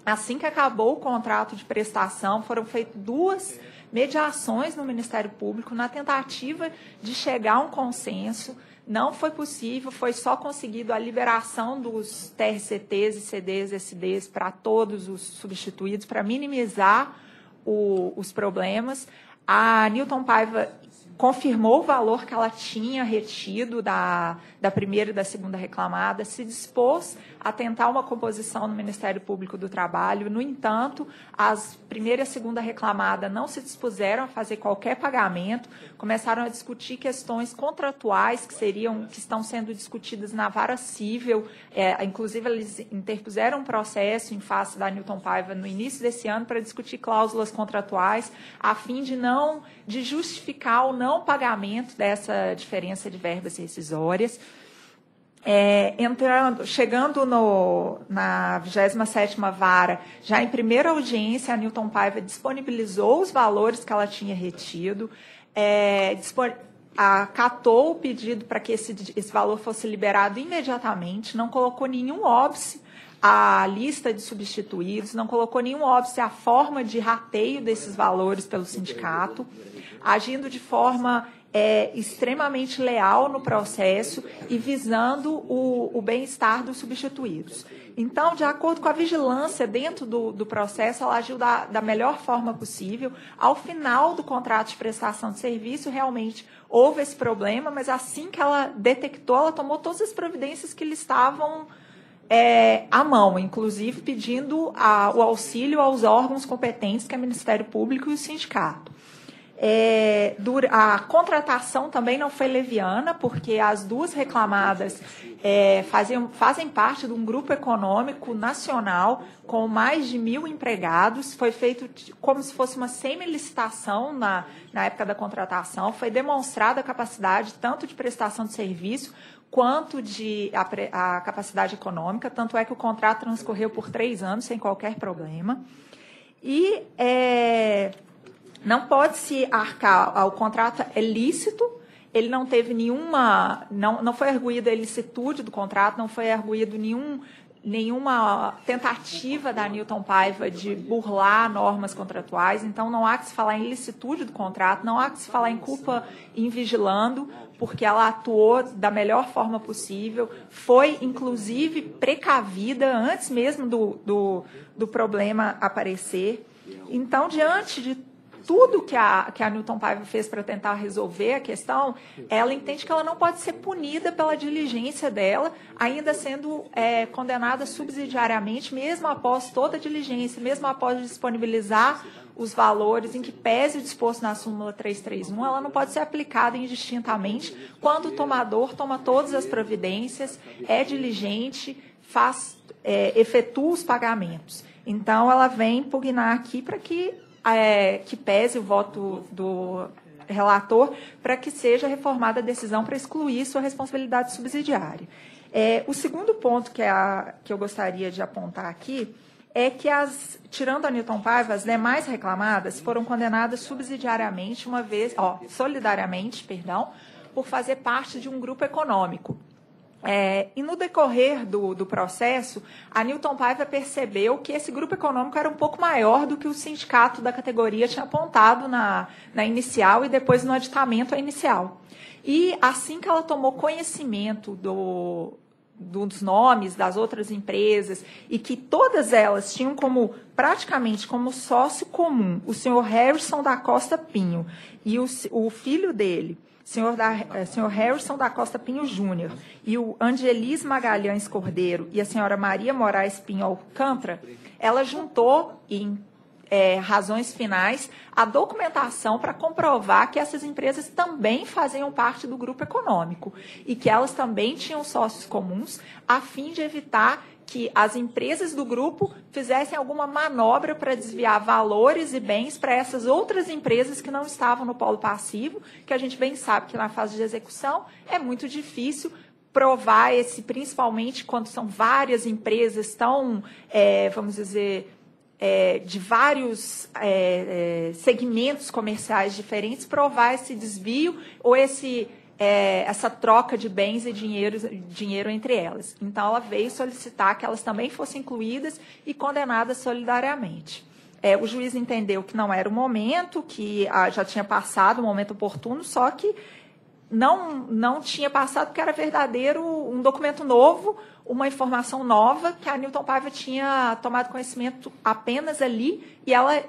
S7: Assim que acabou o contrato de prestação, foram feitas 2 mediações no Ministério Público na tentativa de chegar a um consenso. Não foi possível, foi só conseguido a liberação dos TRCTs, ICDs, SDs para todos os substituídos, para minimizar os problemas. A Newton Paiva confirmou o valor que ela tinha retido da primeira e da segunda reclamada, se dispôs a tentar uma composição no Ministério Público do Trabalho. No entanto, as primeira e a segunda reclamada não se dispuseram a fazer qualquer pagamento, começaram a discutir questões contratuais que estão sendo discutidas na vara cível. Inclusive, eles interpuseram um processo em face da Newton Paiva no início desse ano para discutir cláusulas contratuais, a fim de justificar o não pagamento dessa diferença de verbas rescisórias. Chegando na 27ª vara, já em primeira audiência, a Newton Paiva disponibilizou os valores que ela tinha retido, acatou o pedido para que esse valor fosse liberado imediatamente, não colocou nenhum óbice à lista de substituídos, não colocou nenhum óbice à forma de rateio desses valores pelo sindicato, agindo de forma extremamente leal no processo e visando o bem-estar dos substituídos. Então, de acordo com a vigilância dentro do processo, ela agiu da melhor forma possível. Ao final do contrato de prestação de serviço, realmente houve esse problema, mas assim que ela detectou, ela tomou todas as providências que lhe estavam à mão, inclusive pedindo o auxílio aos órgãos competentes, que é o Ministério Público e o sindicato. A contratação também não foi leviana, porque as 2 reclamadas fazem parte de um grupo econômico nacional com mais de 1.000 empregados. Foi feito como se fosse uma semi-licitação na época da contratação. Foi demonstrada a capacidade tanto de prestação de serviço quanto a capacidade econômica. Tanto é que o contrato transcorreu por 3 anos sem qualquer problema. E não pode-se arcar, o contrato é lícito, ele não teve nenhuma, não foi arguída a ilicitude do contrato, não foi arguído nenhuma tentativa da Newton Paiva de burlar normas contratuais, então não há que se falar em ilicitude do contrato, não há que se falar em culpa em vigilando, porque ela atuou da melhor forma possível, foi, inclusive, precavida antes mesmo do problema aparecer. Então, diante de tudo que a Newton Paiva fez para tentar resolver a questão, ela entende que ela não pode ser punida pela diligência dela, ainda sendo condenada subsidiariamente, mesmo após toda a diligência, mesmo após disponibilizar os valores em que pese o disposto na súmula 331, ela não pode ser aplicada indistintamente quando o tomador toma todas as providências, é diligente, efetua os pagamentos. Então, ela vem impugnar aqui para que pese o voto do relator para que seja reformada a decisão para excluir sua responsabilidade subsidiária. O segundo ponto que eu gostaria de apontar aqui é que, tirando a Newton Paiva, as demais reclamadas foram condenadas subsidiariamente, solidariamente, por fazer parte de um grupo econômico. E no decorrer do processo, a Newton Paiva percebeu que esse grupo econômico era um pouco maior do que o sindicato da categoria tinha apontado na inicial e depois no aditamento à inicial. E assim que ela tomou conhecimento dos nomes das outras empresas e que todas elas tinham praticamente como sócio comum o senhor Harrison da Costa Pinho e o filho dele, senhor Harrison da Costa Pinho Júnior, e o Angelis Magalhães Cordeiro e a senhora Maria Moraes Pinho Alcântara, ela juntou em razões finais a documentação para comprovar que essas empresas também faziam parte do grupo econômico e que elas também tinham sócios comuns, a fim de evitar que as empresas do grupo fizessem alguma manobra para desviar valores e bens para essas outras empresas que não estavam no polo passivo, que a gente bem sabe que na fase de execução é muito difícil provar principalmente quando são várias empresas tão, vamos dizer, de vários segmentos comerciais diferentes, provar esse desvio ou essa troca de bens e dinheiro entre elas. Então, ela veio solicitar que elas também fossem incluídas e condenadas solidariamente. O juiz entendeu que não era o momento, que já tinha passado o momento oportuno, só que não tinha passado porque era verdadeiro, um documento novo, uma informação nova que a Newton Paiva tinha tomado conhecimento apenas ali, e ela,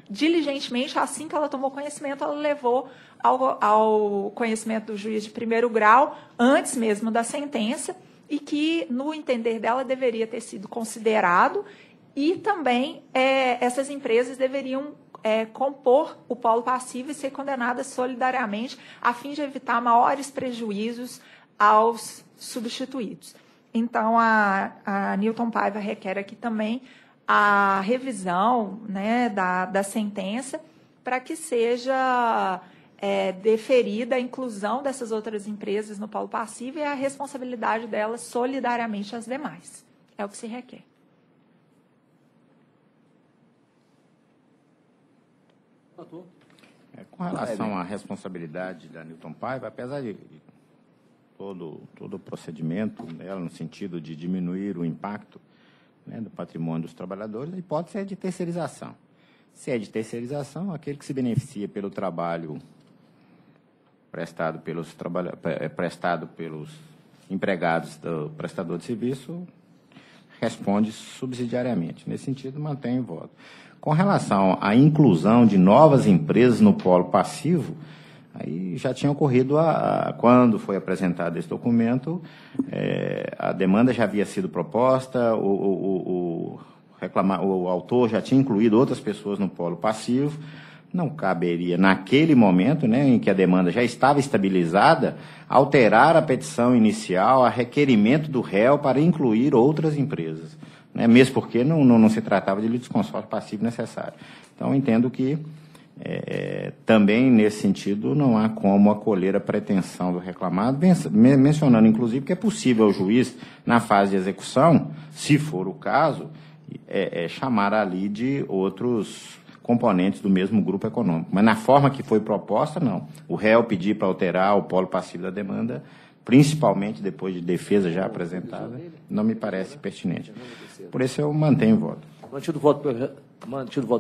S7: diligentemente, assim que ela tomou conhecimento, ela levou ao conhecimento do juiz de primeiro grau, antes mesmo da sentença, e que, no entender dela, deveria ter sido considerado, e também essas empresas deveriam compor o polo passivo e ser condenadas solidariamente, a fim de evitar maiores prejuízos aos substituídos. Então, a Newton Paiva requer aqui também a revisão, né, da sentença para que seja deferida a inclusão dessas outras empresas no polo passivo e a responsabilidade delas solidariamente às demais. É o que se requer.
S3: Com relação à responsabilidade da Newton Paiva, apesar de todo o procedimento dela, no sentido de diminuir o impacto, né, do patrimônio dos trabalhadores, a hipótese é de terceirização. Se é de terceirização, aquele que se beneficia pelo trabalho prestado pelos empregados do prestador de serviço responde subsidiariamente. Nesse sentido, mantém o voto. Com relação à inclusão de novas empresas no polo passivo, aí já tinha ocorrido, quando foi apresentado esse documento, a demanda já havia sido proposta, o autor já tinha incluído outras pessoas no polo passivo, não caberia, naquele momento, né, em que a demanda já estava estabilizada, alterar a petição inicial a requerimento do réu para incluir outras empresas, né, mesmo porque não se tratava de litisconsórcio passivo necessário. Então, entendo que também, nesse sentido, não há como acolher a pretensão do reclamado, mencionando, inclusive, que é possível o juiz, na fase de execução, se for o caso, chamar ali de outros componentes do mesmo grupo econômico. Mas, na forma que foi proposta, não. O réu pedir para alterar o polo passivo da demanda principalmente depois de defesa já apresentada, não me parece pertinente. Por isso eu mantenho o voto.
S4: Mantido o voto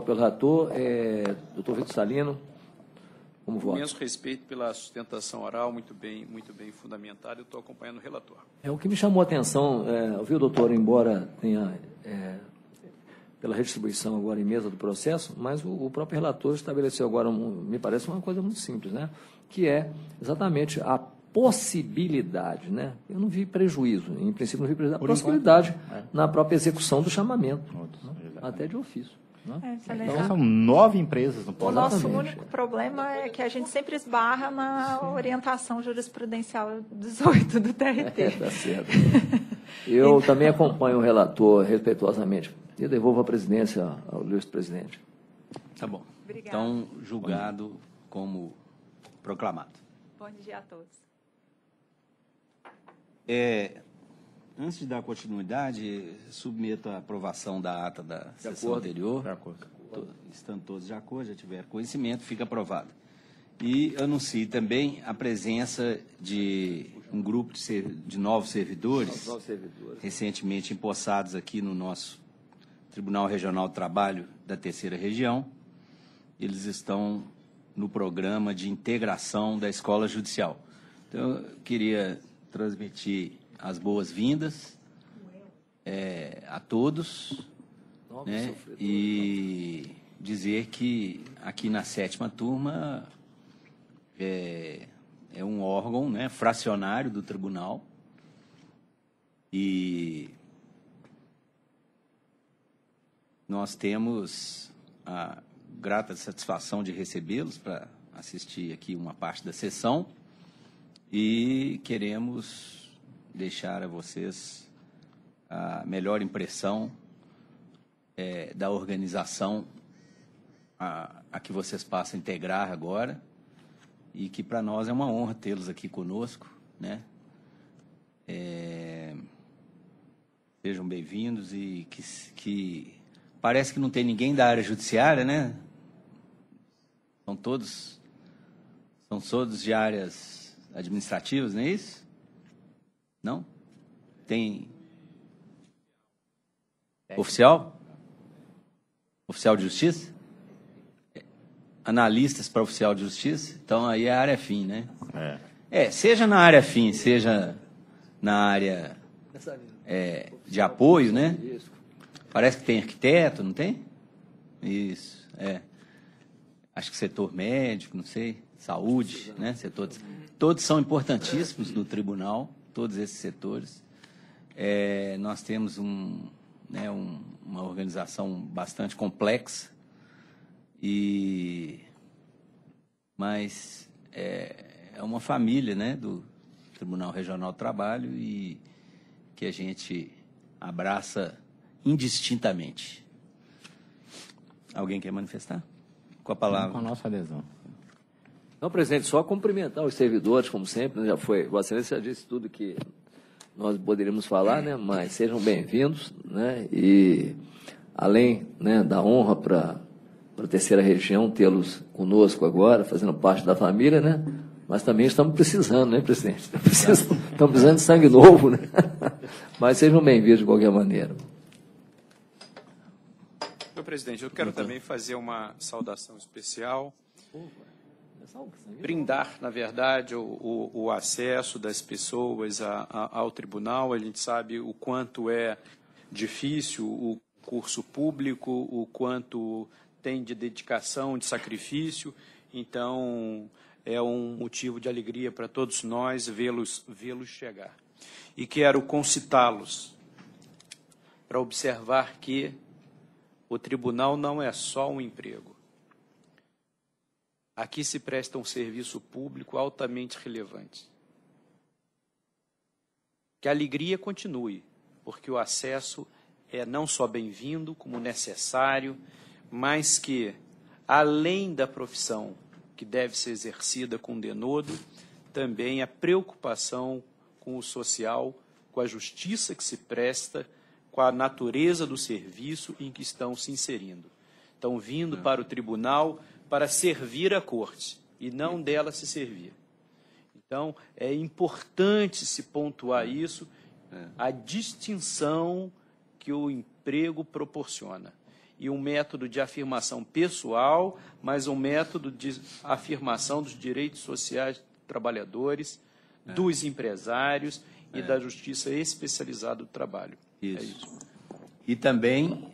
S4: pelo relator, doutor Vitor Salino, como voto?
S5: Imenso respeito pela sustentação oral, muito bem fundamentada. Eu estou acompanhando o relator.
S4: O que me chamou a atenção, viu, doutor, embora tenha, pela redistribuição agora em mesa do processo, mas o próprio relator estabeleceu agora, me parece uma coisa muito simples, né? Que é exatamente a possibilidade, né? Eu não vi prejuízo, em princípio não vi prejuízo, a possibilidade na própria execução do chamamento, até de ofício.
S3: Então, são 9 empresas no polo.
S7: O nosso único problema é que a gente sempre esbarra na orientação jurisprudencial 18 do TRT.
S4: Tá certo. Eu também acompanho o relator respeituosamente. E devolvo a presidência ao ilustre presidente.
S1: Tá bom.
S7: Obrigada.
S1: Então, julgado como proclamado.
S7: Bom dia a todos.
S1: Antes de dar continuidade, submeto a aprovação da ata da sessão anterior.
S3: De acordo.
S1: Estando todos de acordo, já tiver conhecimento, fica aprovado. E anuncio também a presença de um grupo de novos servidores, recentemente empossados aqui no nosso Tribunal Regional do Trabalho da Terceira Região. Eles estão no programa de integração da Escola Judicial. Então, eu queria transmitir as boas-vindas a todos, né, e dizer que aqui na 7ª turma é um órgão, né, fracionário do tribunal, e nós temos a grata satisfação de recebê-los para assistir aqui uma parte da sessão e queremos deixar a vocês a melhor impressão da organização a que vocês passam a integrar agora, e que para nós é uma honra tê-los aqui conosco, né? Sejam bem-vindos, e que parece que não tem ninguém da área judiciária, né? São todos de áreas administrativas, não é isso? Não? Tem oficial? Oficial de justiça? Analistas para oficial de justiça? Então, aí é a área fim, né? Seja na área fim, seja na área de apoio, né? Parece que tem arquiteto, não tem? Isso, Acho que setor médico, não sei, saúde, né? Todos são importantíssimos no tribunal, todos esses setores. Nós temos uma organização bastante complexa, mas é uma família, né, do Tribunal Regional do Trabalho, e que a gente abraça indistintamente. Alguém quer manifestar? Com a palavra.
S3: Com a nossa adesão.
S4: Não, presidente, só cumprimentar os servidores, como sempre, né? Vossa Excelência já disse tudo que nós poderíamos falar, né? Mas sejam bem-vindos, né? E além, né, da honra para a Terceira Região tê-los conosco agora, fazendo parte da família, né? Mas também estamos precisando, né, presidente? Estamos precisando de sangue novo, né? Mas sejam bem-vindos de qualquer maneira.
S5: Senhor presidente, eu quero também fazer uma saudação especial, brindar, na verdade, o acesso das pessoas ao tribunal. A gente sabe o quanto é difícil o curso público, o quanto tem de dedicação, de sacrifício. Então, é um motivo de alegria para todos nós vê-los chegar. E quero concitá-los para observar que o tribunal não é só um emprego. Aqui se presta um serviço público altamente relevante. Que a alegria continue, porque o acesso é não só bem-vindo, como necessário, mas que, além da profissão que deve ser exercida com denodo, também a preocupação com o social, com a justiça que se presta, com a natureza do serviço em que estão se inserindo. Estão vindo para o tribunal para servir a corte e não dela se servir. Então, é importante se pontuar isso, a distinção que o emprego proporciona. E um método de afirmação pessoal, mas um método de afirmação dos direitos sociais dos trabalhadores, dos empresários e da justiça especializada do trabalho.
S1: Isso.
S5: É isso.
S1: E também,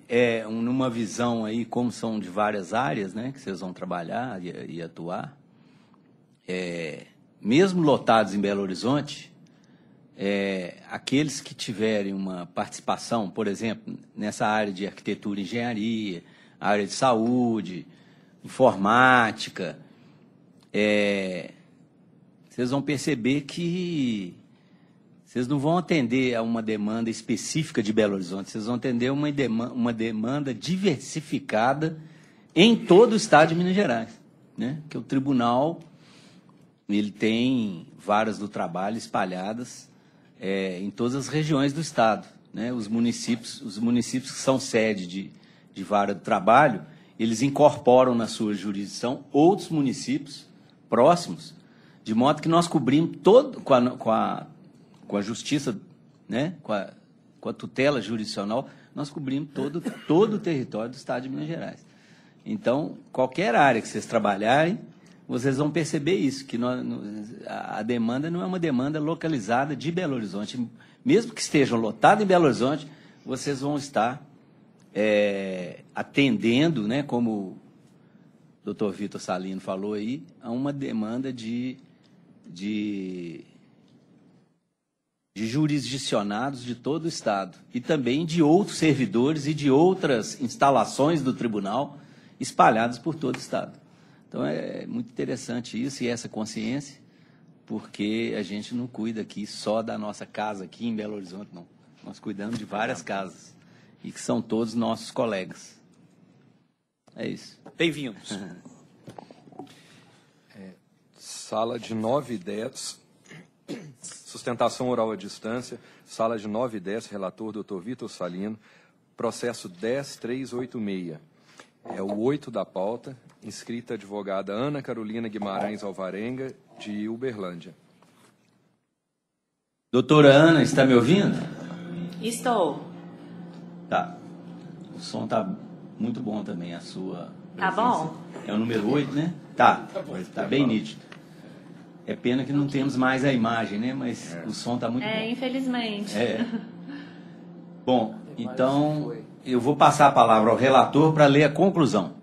S1: numa visão aí, como são de várias áreas, né, que vocês vão trabalhar e atuar, mesmo lotados em Belo Horizonte, aqueles que tiverem uma participação, por exemplo, nessa área de arquitetura e engenharia, área de saúde, informática, vocês vão perceber que vocês não vão atender a uma demanda específica de Belo Horizonte, vocês vão atender uma demanda diversificada em todo o estado de Minas Gerais, né? Que o tribunal ele tem varas do trabalho espalhadas em todas as regiões do estado, né? Os municípios que são sede de vara do trabalho, eles incorporam na sua jurisdição outros municípios próximos, de modo que nós cobrimos todo com a justiça, né? com a tutela jurisdicional, nós cobrimos todo o território do estado de Minas Gerais. Então, qualquer área que vocês trabalharem, vocês vão perceber isso, que a demanda não é uma demanda localizada de Belo Horizonte. Mesmo que estejam lotados em Belo Horizonte, vocês vão estar atendendo, né, como o Dr. Vitor Salino falou aí, a uma demanda de jurisdicionados de todo o estado e também de outros servidores e de outras instalações do tribunal espalhadas por todo o estado. Então, é muito interessante isso e essa consciência, porque a gente não cuida aqui só da nossa casa aqui em Belo Horizonte, não. Nós cuidamos de várias casas e que são todos nossos colegas. É isso.
S5: Bem-vindos.
S2: Sala de 9 e 10, sustentação oral à distância, sala de 9 e 10, relator Dr. Vitor Salino, processo 10386. É o 8 da pauta, inscrita a advogada Ana Carolina Guimarães Alvarenga, de Uberlândia.
S1: Doutora Ana, está me ouvindo?
S8: Estou.
S1: Tá. O som está muito bom também, a sua
S8: Tá
S1: presença.
S8: bom?
S1: É o número 8, né? Tá. Tá bem nítido. É pena que não temos mais a imagem, né? Mas o som está muito bom.
S8: Infelizmente.
S1: Bom, então eu vou passar a palavra ao relator para ler a conclusão.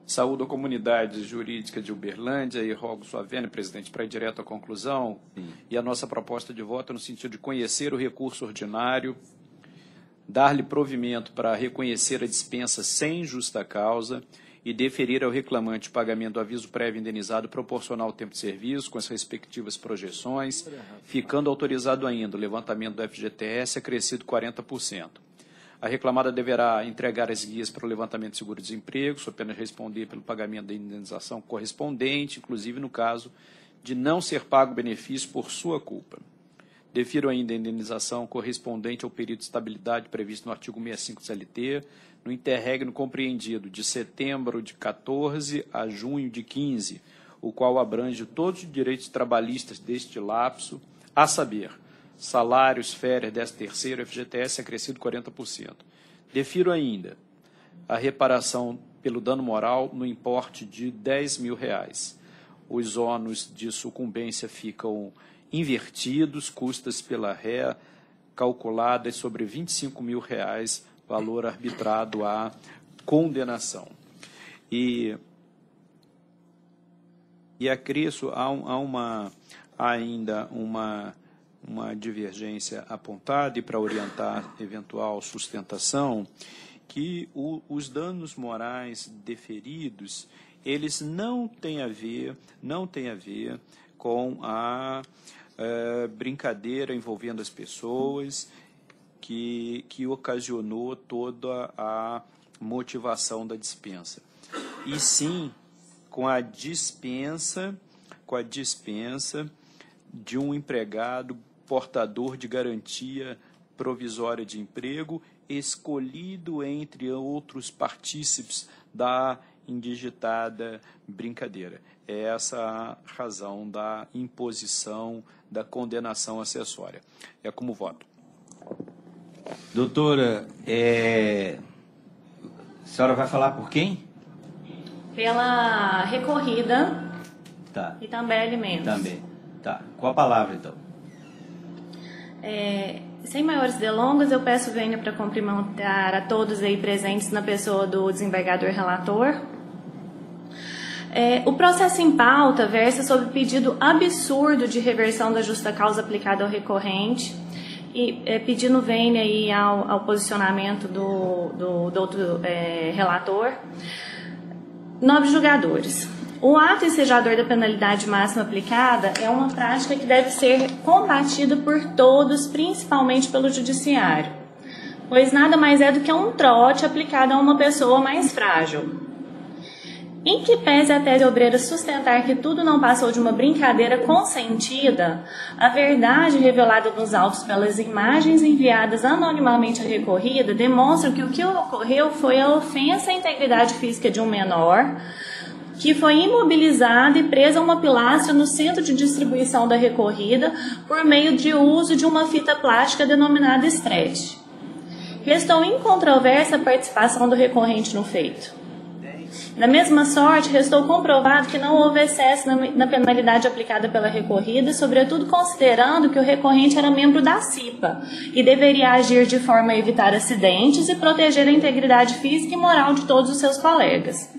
S5: Saúdo a comunidade jurídica de Uberlândia e rogo sua vênia, presidente, para ir direto à conclusão.
S1: Sim.
S5: E a nossa proposta de voto é no sentido de conhecer o recurso ordinário, dar-lhe provimento para reconhecer a dispensa sem justa causa e deferir ao reclamante o pagamento do aviso prévio indenizado proporcional ao tempo de serviço, com as respectivas projeções, ficando autorizado ainda o levantamento do FGTS acrescido 40%. A reclamada deverá entregar as guias para o levantamento de seguro-desemprego, sob pena de responder pelo pagamento da indenização correspondente, inclusive no caso de não ser pago benefício por sua culpa. Defiro ainda a indenização correspondente ao período de estabilidade previsto no artigo 65 do CLT, no interregno compreendido de setembro de 14 a junho de 15, o qual abrange todos os direitos trabalhistas deste lapso, a saber, salários, férias, 13º, FGTS acrescido 40%. Defiro ainda a reparação pelo dano moral no importe de R$10 mil. Os ônus de sucumbência ficam invertidos, custas pela ré calculadas sobre R$25 mil, valor arbitrado à condenação. E acresço, há ainda uma divergência apontada e para orientar eventual sustentação, que os danos morais deferidos, eles não têm a ver com a brincadeira envolvendo as pessoas que ocasionou toda a motivação da dispensa, e sim com a dispensa de um empregado portador de garantia provisória de emprego, escolhido entre outros partícipes da indigitada brincadeira. É essa a razão da imposição da condenação acessória. É como voto.
S1: Doutora, a senhora vai falar por quem?
S8: Pela recorrida
S1: Tá.
S8: e também alimentos.
S1: Também. Tá. Qual a palavra, então?
S8: Sem maiores delongas, eu peço vênia para cumprimentar a todos aí presentes na pessoa do desembargador relator. O processo em pauta versa sobre pedido absurdo de reversão da justa causa aplicada ao recorrente e pedindo vênia aí ao posicionamento do outro relator. 9 julgadores. O ato ensejador da penalidade máxima aplicada é uma prática que deve ser combatida por todos, principalmente pelo judiciário, pois nada mais é do que um trote aplicado a uma pessoa mais frágil. Em que pese a tese obreira sustentar que tudo não passou de uma brincadeira consentida, a verdade revelada nos autos pelas imagens enviadas anonimamente à recorrida demonstra que o que ocorreu foi a ofensa à integridade física de um menor, que foi imobilizada e presa a uma pilastra no centro de distribuição da recorrida por meio de uso de uma fita plástica denominada stretch. Restou incontroversa a participação do recorrente no feito. Da mesma sorte, restou comprovado que não houve excesso na penalidade aplicada pela recorrida, sobretudo considerando que o recorrente era membro da CIPA e deveria agir de forma a evitar acidentes e proteger a integridade física e moral de todos os seus colegas.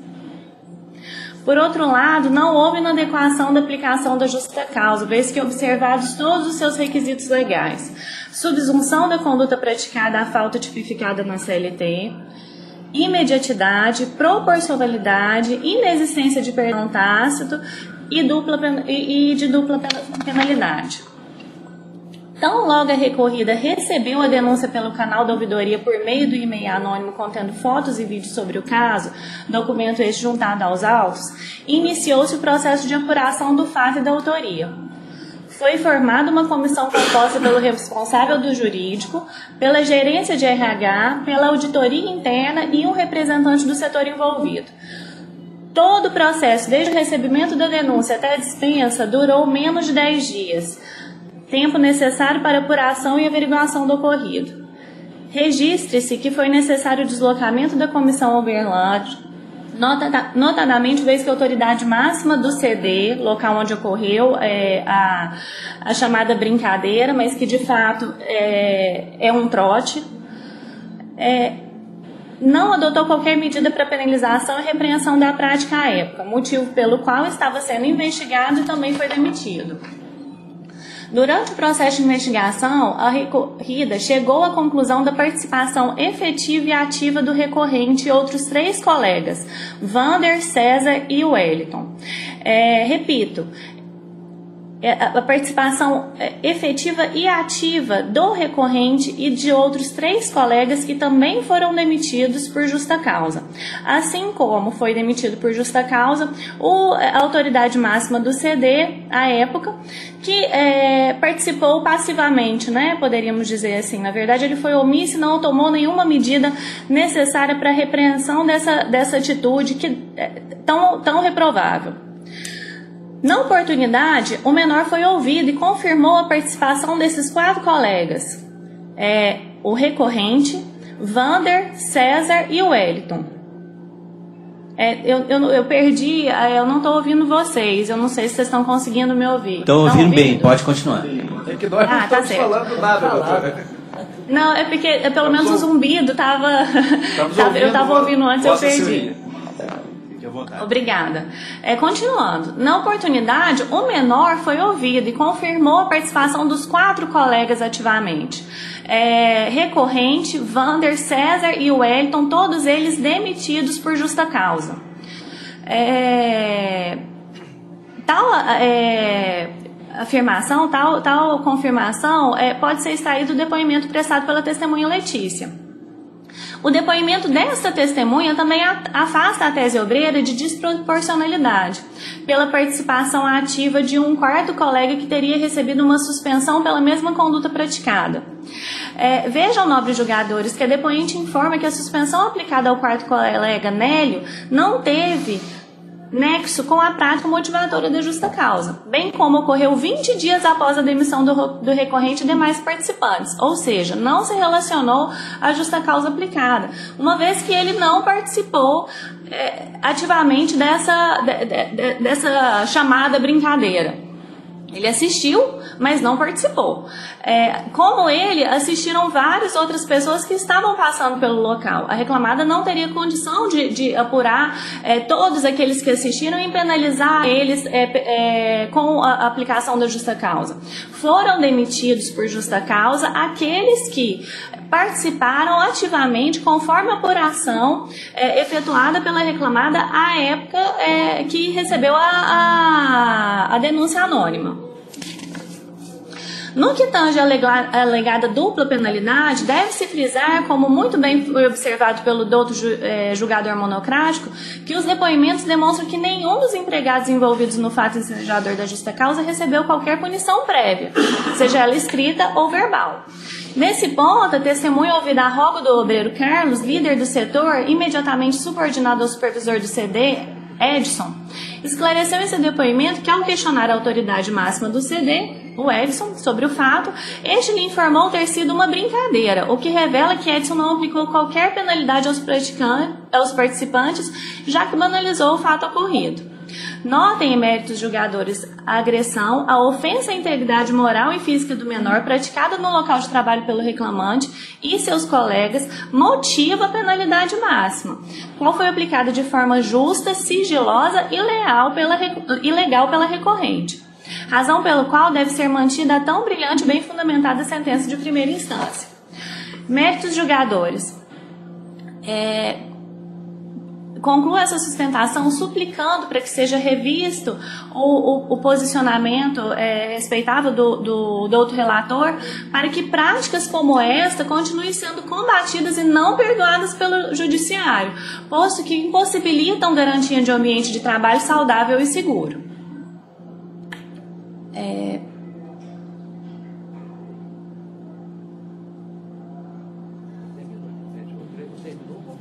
S8: Por outro lado, não houve inadequação da aplicação da justa causa, vez que observados todos os seus requisitos legais. Subsunção da conduta praticada à falta tipificada na CLT, imediatidade, proporcionalidade, inexistência de perdão tácito e de dupla penalidade. Tão logo a recorrida recebeu a denúncia pelo canal da ouvidoria por meio do e-mail anônimo contendo fotos e vídeos sobre o caso, documento este juntado aos autos, iniciou-se o processo de apuração do fato e da autoria. Foi formada uma comissão composta pelo responsável do jurídico, pela gerência de RH, pela auditoria interna e um representante do setor envolvido. Todo o processo, desde o recebimento da denúncia até a dispensa, durou menos de 10 dias, tempo necessário para apuração e averiguação do ocorrido. Registre-se que foi necessário o deslocamento da comissão ao Uberlândia, notadamente vez que a autoridade máxima do CD, local onde ocorreu a chamada brincadeira, mas que de fato é um trote, não adotou qualquer medida para penalização e repreensão da prática à época, motivo pelo qual estava sendo investigado e também foi demitido. Durante o processo de investigação, a recorrida chegou à conclusão da participação efetiva e ativa do recorrente e outros 3 colegas, Vander, César e Wellington. Repito, a participação efetiva e ativa do recorrente e de outros 3 colegas que também foram demitidos por justa causa. Assim como foi demitido por justa causa a autoridade máxima do CD, à época, que participou passivamente, né? Poderíamos dizer assim. Na verdade, ele foi omisso e não tomou nenhuma medida necessária para a repreensão dessa atitude tão reprovável. Na oportunidade, o menor foi ouvido e confirmou a participação desses 4 colegas, o recorrente, Vander, César e Wellington. Eu perdi, eu não estou ouvindo vocês, eu não sei se vocês estão conseguindo me ouvir.
S1: Estou ouvindo bem, pode continuar.
S6: É que nós não estamos falando nada, doutora.
S8: Não, é porque pelo menos o zumbido estava... eu estava ouvindo antes, eu perdi. Obrigada. Continuando. Na oportunidade, o menor foi ouvido e confirmou a participação dos 4 colegas ativamente. Recorrente, Vander, César e Wellington, todos eles demitidos por justa causa. Tal confirmação pode ser extraído do depoimento prestado pela testemunha Letícia. O depoimento desta testemunha também afasta a tese obreira de desproporcionalidade, pela participação ativa de um quarto colega que teria recebido uma suspensão pela mesma conduta praticada. Vejam, nobres julgadores, que a depoente informa que a suspensão aplicada ao quarto colega Nélio não teve nexo com a prática motivadora da justa causa, bem como ocorreu 20 dias após a demissão do recorrente e demais participantes, ou seja, não se relacionou à justa causa aplicada, uma vez que ele não participou ativamente dessa chamada brincadeira. Ele assistiu, mas não participou. Como ele, assistiram várias outras pessoas que estavam passando pelo local. A reclamada não teria condição de apurar todos aqueles que assistiram e penalizar eles com a aplicação da justa causa. Foram demitidos por justa causa aqueles que participaram ativamente conforme a apuração efetuada pela reclamada à época que recebeu a denúncia anônima. No que tange a alegada dupla penalidade, deve-se frisar, como muito bem foi observado pelo douto julgador monocrático, que os depoimentos demonstram que nenhum dos empregados envolvidos no fato ensejador da justa causa recebeu qualquer punição prévia, seja ela escrita ou verbal. Nesse ponto, a testemunha ouvida a rogo do obreiro Carlos, líder do setor, imediatamente subordinado ao supervisor do CD, Edson, esclareceu em seu depoimento que, ao questionar a autoridade máxima do CD, o Edson, sobre o fato, este lhe informou ter sido uma brincadeira, o que revela que Edson não aplicou qualquer penalidade aos participantes, já que banalizou o fato ocorrido. Notem, eméritos julgadores, a agressão, a ofensa à integridade moral e física do menor praticada no local de trabalho pelo reclamante e seus colegas motiva a penalidade máxima, qual foi aplicada de forma justa, sigilosa e legal pela recorrente, razão pelo qual deve ser mantida a tão brilhante e bem fundamentada sentença de primeira instância. Méritos julgadores. Concluo essa sustentação suplicando para que seja revisto o posicionamento respeitável do outro relator, para que práticas como esta continuem sendo combatidas e não perdoadas pelo judiciário, posto que impossibilitam garantia de um ambiente de trabalho saudável e seguro.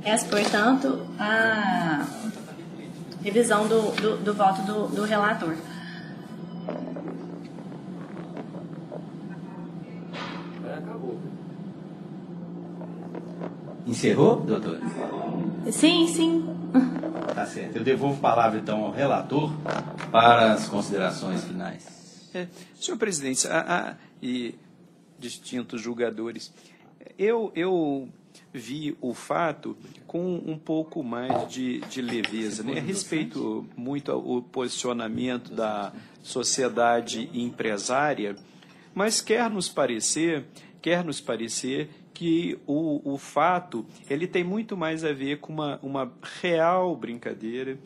S8: Essa, portanto, a revisão do voto do relator.
S1: Encerrou, doutor?
S8: Sim, sim.
S1: Tá certo. Eu devolvo a palavra, então, ao relator para as considerações finais.
S5: Senhor presidente e distintos julgadores, eu vi o fato com um pouco mais de leveza, né? Respeito muito ao posicionamento da sociedade empresária, mas quer nos parecer que o fato ele tem muito mais a ver com uma real brincadeira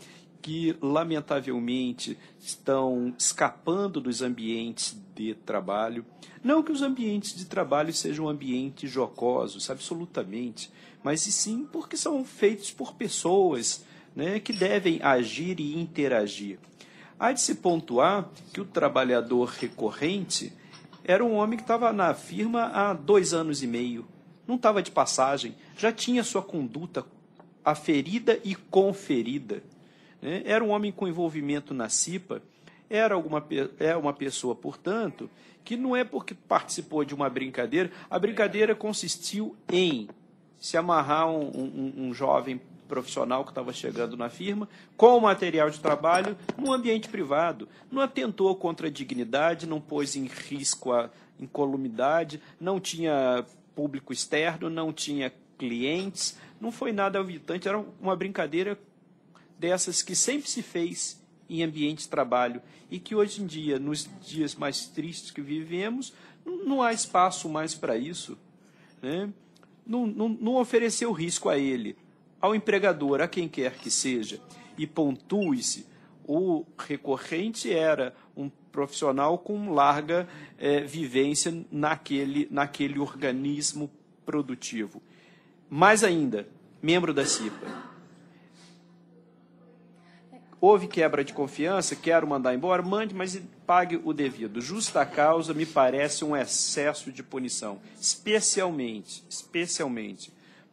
S5: que, lamentavelmente, estão escapando dos ambientes de trabalho. Não que os ambientes de trabalho sejam ambientes jocosos, absolutamente, mas sim porque são feitos por pessoas, né, que devem agir e interagir. Há de se pontuar que o trabalhador recorrente era um homem que estava na firma há 2 anos e meio, não estava de passagem, já tinha sua conduta aferida e conferida. Era um homem com envolvimento na CIPA, é uma pessoa, portanto, que não é porque participou de uma brincadeira. A brincadeira consistiu em se amarrar um jovem profissional que estava chegando na firma com o material de trabalho no ambiente privado. Não atentou contra a dignidade, não pôs em risco a incolumidade, não tinha público externo, não tinha clientes, não foi nada aviltante, era uma brincadeira dessas que sempre se fez em ambiente de trabalho e que hoje em dia, nos dias mais tristes que vivemos, não há espaço mais para isso, né? Não ofereceu risco a ele, ao empregador, a quem quer que seja. E pontue-se, o recorrente era um profissional com larga vivência naquele organismo produtivo. Mais ainda, membro da CIPA. Houve quebra de confiança, quero mandar embora, mande, mas pague o devido. Justa causa me parece um excesso de punição, especialmente,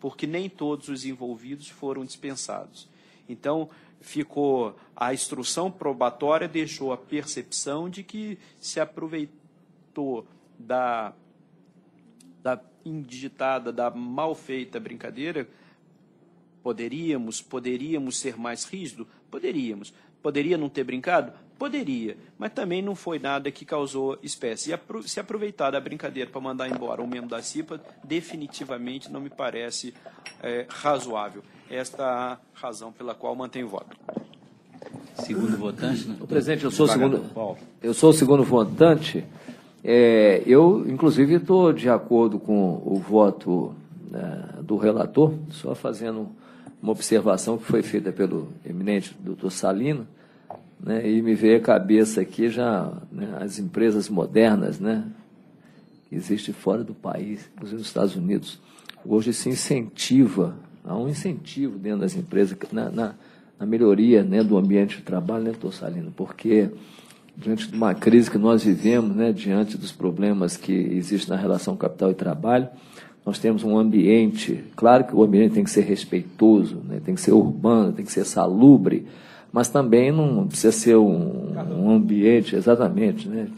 S5: porque nem todos os envolvidos foram dispensados. Então, ficou a instrução probatória, deixou a percepção de que se aproveitou da indigitada, da mal feita brincadeira. Poderíamos ser mais rígidos? Poderíamos. Poderia não ter brincado? Poderia. Mas também não foi nada que causou espécie. E se aproveitar da brincadeira para mandar embora um membro da CIPA, definitivamente não me parece razoável. Esta é a razão pela qual mantenho o voto.
S1: Segundo votante, né?
S4: Presidente, eu sou o segundo votante. Eu, inclusive, estou de acordo com o voto do relator, só fazendo uma observação que foi feita pelo eminente doutor Salino, né, e me veio à cabeça aqui já, né, as empresas modernas, né, que existem fora do país, inclusive nos Estados Unidos. Hoje se incentiva, há um incentivo dentro das empresas na melhoria, né, do ambiente de trabalho, né, doutor Salino, porque diante de uma crise que nós vivemos, né, diante dos problemas que existem na relação capital e trabalho, nós temos um ambiente, claro que o ambiente tem que ser respeitoso, né, tem que ser urbano, tem que ser salubre, mas também não precisa ser um ambiente, exatamente, né,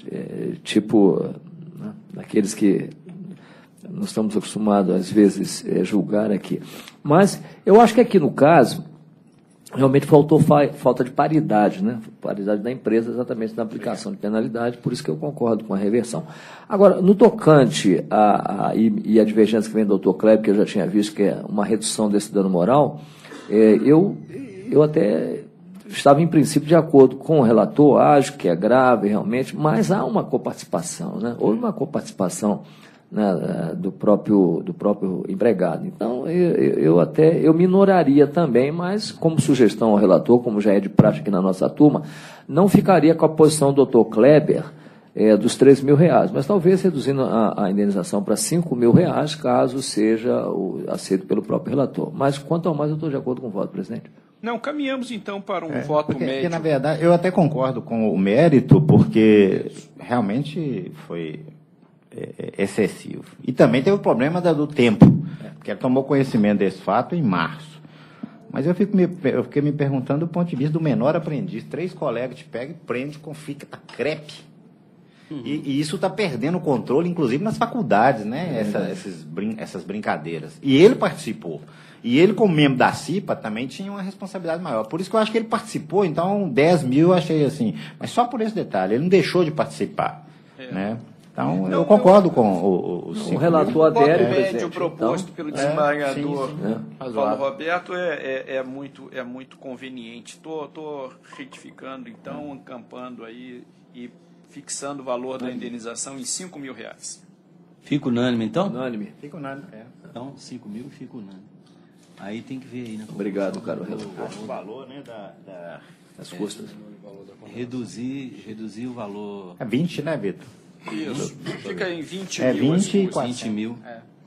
S4: né, daqueles que nós estamos acostumados, às vezes, julgar aqui. Mas eu acho que aqui no caso, realmente faltou falta de paridade, né? Paridade da empresa, exatamente na aplicação de penalidade, por isso que eu concordo com a reversão. Agora, no tocante e a divergência que vem do doutor Kleber, que eu já tinha visto, que é uma redução desse dano moral, eu até estava, em princípio, de acordo com o relator, acho que é grave realmente, mas há uma coparticipação, né? Houve uma coparticipação, né, do próprio empregado. Então, eu minoraria também, mas como sugestão ao relator, como já é de prática aqui na nossa turma, não ficaria com a posição do doutor Kleber dos R$3.000, mas talvez reduzindo a indenização para R$5.000, caso seja aceito pelo próprio relator. Mas, quanto ao mais, eu estou de acordo com o voto, presidente.
S5: Não, caminhamos então para um voto médio.
S3: Porque, na verdade, eu até concordo com o mérito, porque realmente foi excessivo. E também teve o problema do tempo, porque ele tomou conhecimento desse fato em março. Mas eu fiquei me perguntando do ponto de vista do menor aprendiz. 3 colegas te pegam e prendem com fita crepe. E isso está perdendo o controle, inclusive nas faculdades, né? Essas brincadeiras. E ele participou. E ele, como membro da CIPA, também tinha uma responsabilidade maior. Por isso que eu acho que ele participou, então 10.000 eu achei assim. Mas só por esse detalhe, ele não deixou de participar. Né? Então, eu concordo com o
S4: relator adere,
S5: o médio proposto pelo desembargador Paulo Roberto é muito conveniente. Estou retificando, então, encampando aí e fixando o valor da indenização em R$5.000.
S1: Fica unânime, então?
S4: Unânime.
S3: Fica unânime,
S1: Então, 5.000 fica unânime. Aí tem que ver aí, né?
S4: Obrigado, caro relator.
S3: O valor, né,
S4: das custas.
S1: Reduzir o valor.
S3: É 20, né, Vitor?
S5: Isso. Fica em 20
S3: mil.
S1: 20 mil.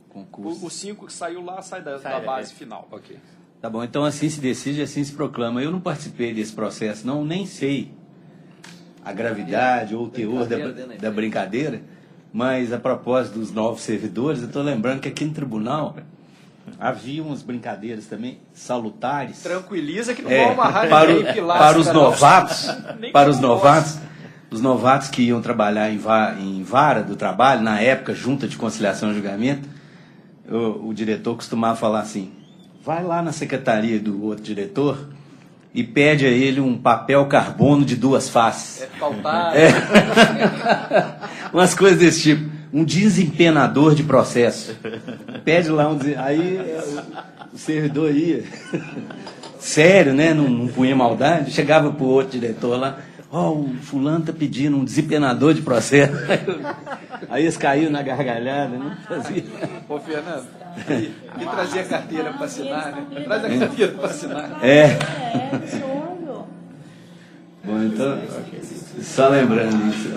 S1: Com custo.
S5: O 5 que saiu lá sai da base final.
S1: Ok. Tá bom, então assim se decide, assim se proclama. Eu não participei desse processo, não, nem sei a gravidade ou o teor da brincadeira, mas a propósito dos novos servidores, eu estou lembrando que aqui no tribunal havia umas brincadeiras também salutares.
S5: Tranquiliza que não vão amarrar
S1: para os novatos. Os novatos que iam trabalhar em vara do trabalho, na época, junta de conciliação e julgamento, o diretor costumava falar assim: vai lá na secretaria do outro diretor e pede a ele um papel carbono de 2 faces.
S5: Faltar.
S1: Umas coisas desse tipo. Um desempenador de processo. Pede lá aí o servidor ia. Sério, né? Não punha maldade. Chegava pro outro diretor lá: o fulano tá pedindo um desempenador de processo. Aí eles caíram na gargalhada, né? Fazia.
S5: Ô, Fernando, e trazia a carteira para assinar, né? Traz a carteira para assinar.
S1: Bom, então, só lembrando isso.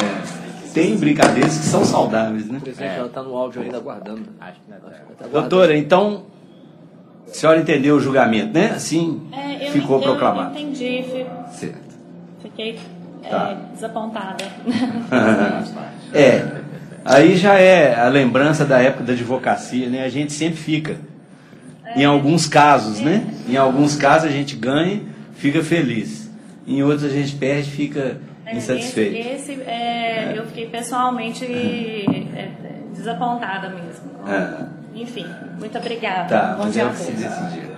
S1: Tem brincadeiras que são saudáveis, né?
S4: O presidente ela está no áudio ainda aguardando.
S1: Doutora, então, A senhora entendeu o julgamento, né? Assim ficou proclamado.
S8: Eu entendi,
S1: Certo.
S8: fiquei
S1: Tá.
S8: desapontada.
S1: Aí já é a lembrança da época da advocacia, né? A gente sempre fica, em alguns casos, né? Em alguns casos a gente ganha, fica feliz. Em outros a gente perde, fica insatisfeito.
S8: Eu fiquei pessoalmente desapontada mesmo. Enfim, muito obrigada.
S1: Tá,
S8: Bom
S1: mas
S8: dia
S1: é
S8: a
S1: o que se
S8: todos.
S1: decidir.